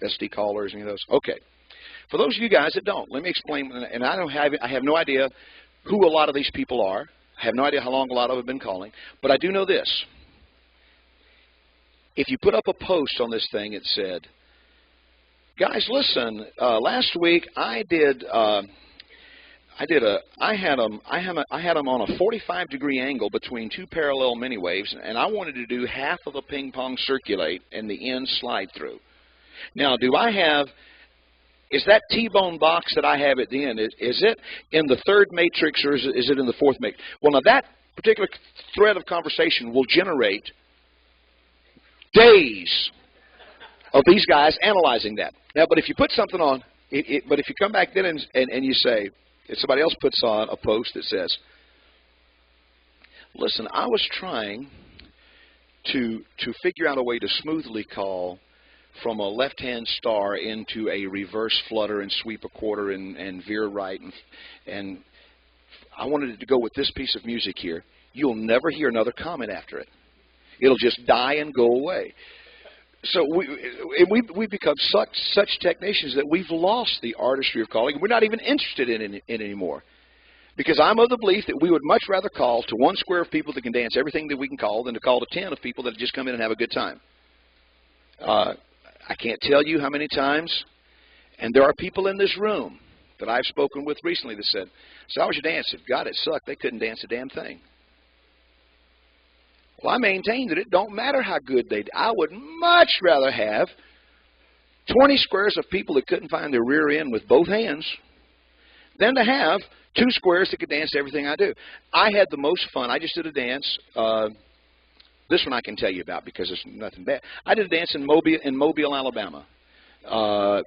SD callers, any of those? Okay. For those of you guys that don't, let me explain. And I have no idea who a lot of these people are. I have no idea how long a lot of them have been calling. But I do know this. If you put up a post on this thing, it said, guys, listen, last week I had them on a 45-degree angle between 2 parallel mini waves, and I wanted to do half of a ping pong circulate and the end slide through. Now, is that T-bone box that I have at the end, is it in the 3rd matrix or is it in the 4th matrix? Well, now that particular thread of conversation will generate days of these guys analyzing that. Now, but if you put something on, but if you come back then and you say, if somebody else puts on a post that says, listen, I was trying to figure out a way to smoothly call from a left-hand star into a reverse flutter and sweep a quarter and veer right, and I wanted it to go with this piece of music here. You'll never hear another comment after it. It'll just die and go away. So we've become such technicians that we've lost the artistry of calling. We're not even interested in it anymore. Because I'm of the belief that we would much rather call to 1 square of people that can dance everything that we can call than to call to 10 of people that just come in and have a good time. I can't tell you how many times, and there are people in this room that I've spoken with recently that said, so how was your dance? God, it sucked. They couldn't dance a damn thing. Well, I maintain that it don't matter how good they did. I would much rather have 20 squares of people that couldn't find their rear end with both hands than to have 2 squares that could dance everything I do. I had the most fun. I just did a dance. This one I can tell you about because it's nothing bad. I did a dance in Mobile, Alabama,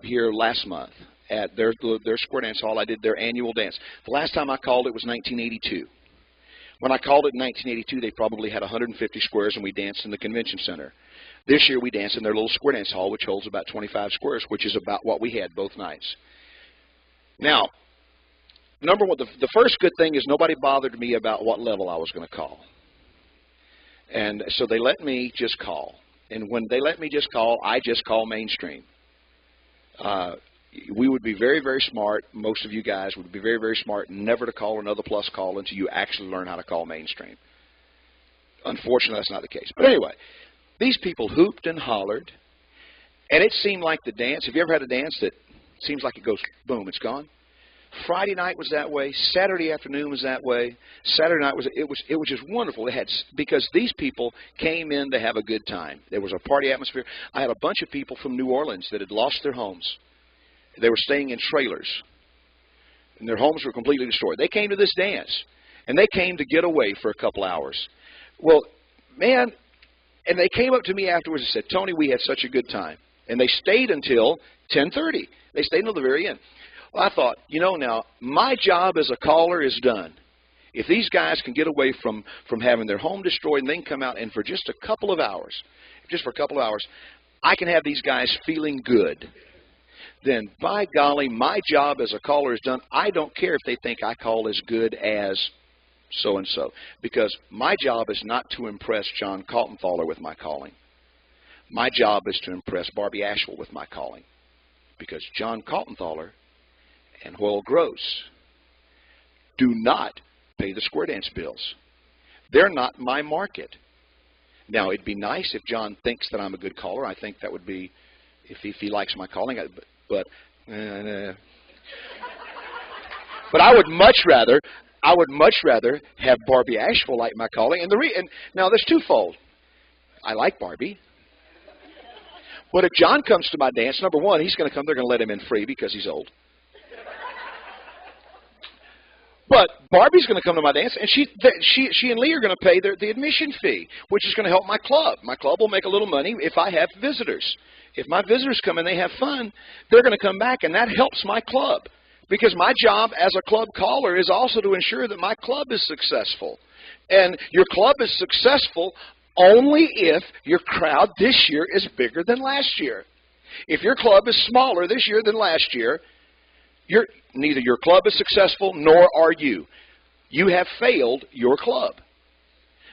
here last month at their square dance hall. I did their annual dance. The last time I called it was 1982. When I called it in 1982, they probably had 150 squares, and we danced in the convention center. This year, we danced in their little square dance hall, which holds about 25 squares, which is about what we had both nights. Now, number one, the first good thing is nobody bothered me about what level I was going to call. And so they let me just call. And when they let me just call, I just call mainstream. We would be very, very smart, most of you guys would be very, very smart never to call another plus call until you actually learn how to call mainstream. Unfortunately, that's not the case. But anyway, these people hooped and hollered, And it seemed like the dance, have you ever had a dance that seems like it goes, boom, it's gone? Friday night was that way. Saturday afternoon was that way. Saturday night it was just wonderful. It had, because these people came in to have a good time. There was a party atmosphere. I had a bunch of people from New Orleans that had lost their homes. They were staying in trailers, and their homes were completely destroyed. They came to this dance, and they came to get away for a couple hours. Well, man, and they came up to me afterwards and said, Tony, we had such a good time. And they stayed until 10:30. They stayed until the very end. Well, I thought, you know, now, my job as a caller is done. If these guys can get away from having their home destroyed and they can come out and for just a couple of hours, I can have these guys feeling good. Then, by golly, my job as a caller is done. I don't care if they think I call as good as so-and-so, because my job is not to impress John Kaltenthaler with my calling. My job is to impress Barbie Asheville with my calling, because John Kaltenthaler and Hoyle Gross do not pay the square dance bills. They're not my market. Now, it'd be nice if John thinks that I'm a good caller. I think that would be, if he likes my calling. But I would much rather have Barbie Asheville like my calling. And now there's twofold. I like Barbie. But if John comes to my dance, number one, he's going to come. They're going to let him in free because he's old. But Barbie's going to come to my dance, and she and Lee are going to pay the admission fee, which is going to help my club. My club will make a little money if I have visitors. If my visitors come and they have fun, they're going to come back, and that helps my club. Because my job as a club caller is also to ensure that my club is successful. And your club is successful only if your crowd this year is bigger than last year. If your club is smaller this year than last year, neither your club is successful nor are you. You have failed your club.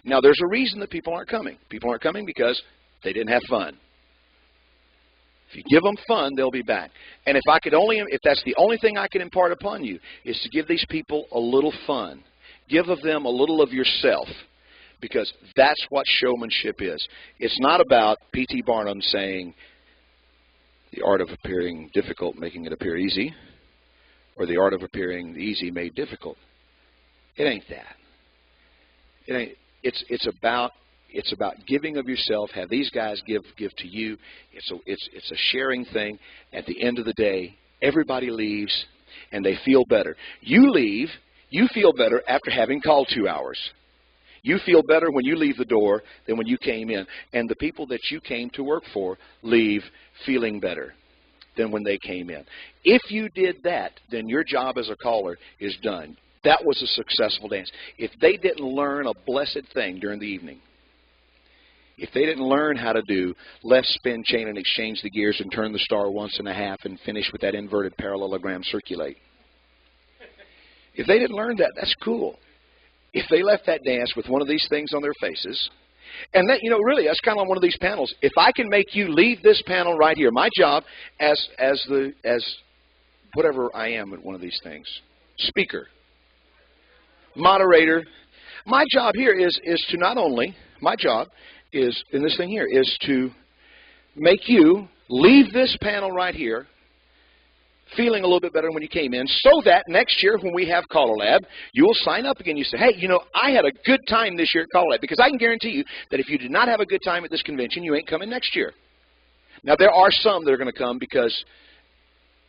Now, there's a reason that people aren't coming. People aren't coming because they didn't have fun. If you give them fun, they'll be back. And if that's the only thing I can impart upon you, is to give these people a little fun. Give them a little of yourself, because that's what showmanship is. It's not about P.T. Barnum saying the art of appearing difficult, making it appear easy, or the art of appearing easy made difficult. It ain't that. It ain't. It's about giving of yourself. Have these guys give to you. It's a sharing thing. At the end of the day, everybody leaves and they feel better. You leave, you feel better after having called 2 hours. You feel better when you leave the door than when you came in. And the people that you came to work for leave feeling better than when they came in. If you did that, then your job as a caller is done. That was a successful dance. If they didn't learn a blessed thing during the evening, if they didn't learn how to do left spin chain and exchange the gears and turn the star once and a half and finish with that inverted parallelogram circulate, if they didn't learn that, that's cool. If they left that dance with one of these things on their faces, and that, really, that's kind of like one of these panels. If I can make you leave this panel right here, my job as whatever I am at one of these things, speaker, moderator, my job here is to not only, my job is, in this thing here, is to make you leave this panel right here feeling a little bit better when you came in, so that next year when we have CALLERLAB, you will sign up again. You say, hey, I had a good time this year at CALLERLAB, because I can guarantee you that if you did not have a good time at this convention, you ain't coming next year. Now, there are some that are going to come because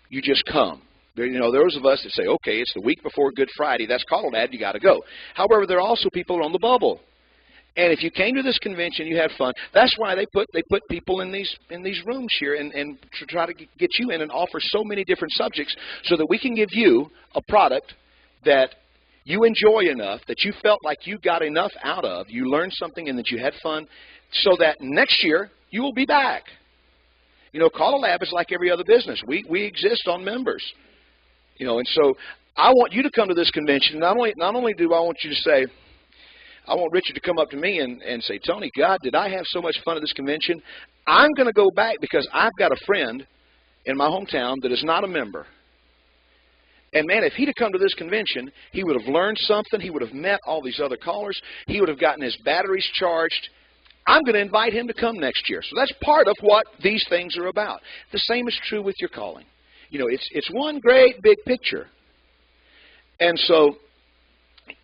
you just come. Those of us that say, okay, it's the week before Good Friday, that's CALLERLAB, you got to go. However, there are also people on the bubble. And if you came to this convention, you had fun. That's why they put people in these rooms here and to try to get you in and offer so many different subjects so that we can give you a product that you enjoy enough, that you felt like you got enough out of, you learned something and that you had fun, so that next year you will be back. CALLERLAB is like every other business. We exist on members. And so I want you to come to this convention. Not only do I want you to say, I want Richard to come up to me and say, Tony, God, did I have so much fun at this convention? I'm going to go back because I've got a friend in my hometown that is not a member. And, man, if he'd have come to this convention, he would have learned something. He would have met all these other callers. He would have gotten his batteries charged. I'm going to invite him to come next year. So that's part of what these things are about. The same is true with your calling. You know, it's one great big picture. And so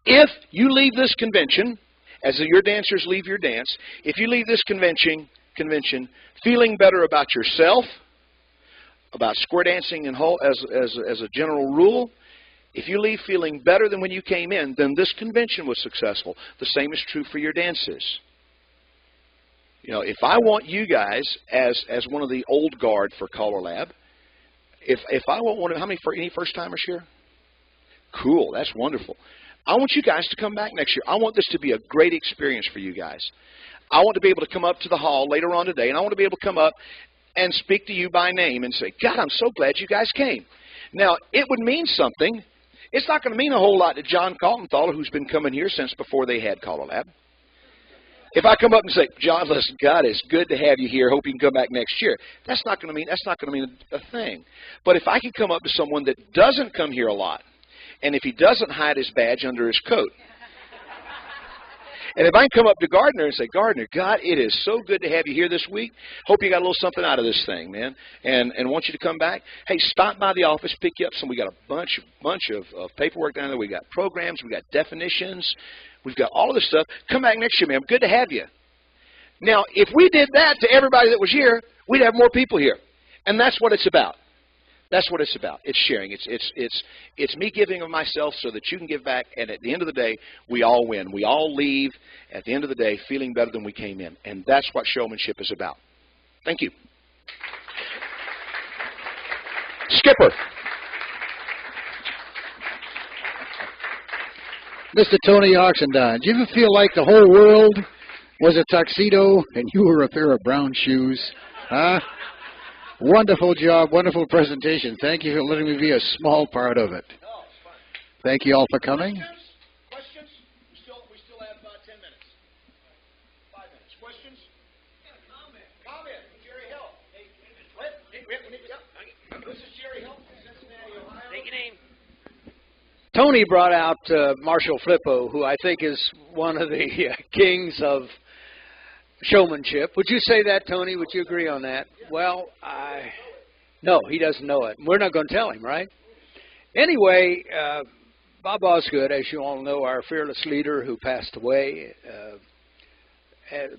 if you leave this convention, as your dancers leave your dance, if you leave this convention feeling better about yourself, about square dancing and whole as a general rule, if you leave feeling better than when you came in, then this convention was successful. The same is true for your dances. You know, if I want you guys as one of the old guard for CALLERLAB, if I want one of any first timers here? Cool, that's wonderful. I want you guys to come back next year. I want this to be a great experience for you guys. I want to be able to come up to the hall later on today, and I want to be able to come up and speak to you by name and say, God, I'm so glad you guys came. Now, it would mean something. It's not going to mean a whole lot to John Kaltenthaler, who's been coming here since before they had CALLERLAB. If I come up and say, John, listen, God, it's good to have you here. Hope you can come back next year. That's not going to mean a thing. But if I can come up to someone that doesn't come here a lot, and if he doesn't hide his badge under his coat, and if I can come up to Gardner and say, Gardner, God, it is so good to have you here this week. Hope you got a little something out of this thing, man. And want you to come back. Hey, stop by the office, pick you up some. We got a bunch of paperwork down there. We got programs. We got definitions. We've got all of this stuff. Come back next year, man. Good to have you. Now, if we did that to everybody that was here, we'd have more people here. And that's what it's about. That's what it's about. It's sharing. It's me giving of myself so that you can give back. And at the end of the day, we all win. We all leave at the end of the day feeling better than we came in. And that's what showmanship is about. Thank you. Skipper. Mr. Tony Oxendine, do you ever feel like the whole world was a tuxedo and you were a pair of brown shoes? Huh? Wonderful job, wonderful presentation. Thank you for letting me be a small part of it. Thank you all for coming. Questions? We still have 10 minutes. 5 minutes. Questions? Comment. Comment. Jerry Hill. This is Jerry Hill from Cincinnati, Ohio. Take your name. Tony brought out Marshall Flippo, who I think is one of the kings of showmanship. Would you say that, Tony? Would you agree on that? Well, no, he doesn't know it. We're not going to tell him, right? Anyway, Bob Osgood, as you all know, our fearless leader who passed away,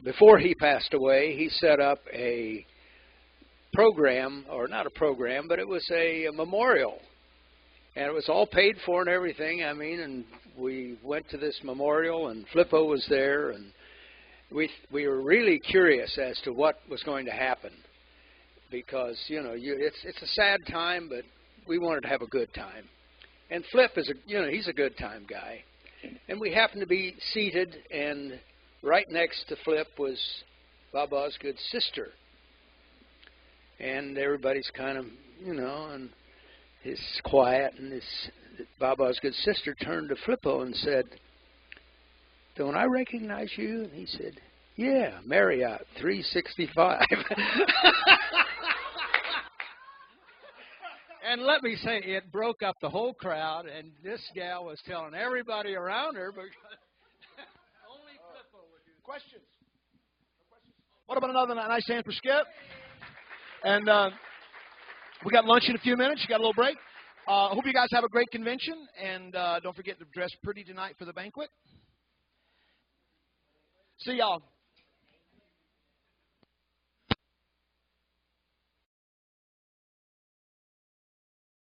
before he passed away, he set up a program, or not a program, but it was a memorial. And it was all paid for and everything. I mean, and we went to this memorial, and Flippo was there, and we were really curious as to what was going to happen, because it's a sad time, but we wanted to have a good time. And Flip is he's a good time guy, and we happened to be seated, and right next to Flip was Bob Osgood's sister, and everybody's kind of and he's quiet, and Bob Osgood's sister turned to Flippo and said, "Don't I recognize you?" And he said, "Yeah, Marriott 365. And let me say, it broke up the whole crowd, and this gal was telling everybody around her, because only Flippo would do that. Questions? What about another nice hand for Skip? And we got lunch in a few minutes. You got a little break. Hope you guys have a great convention, and don't forget to dress pretty tonight for the banquet. See y'all.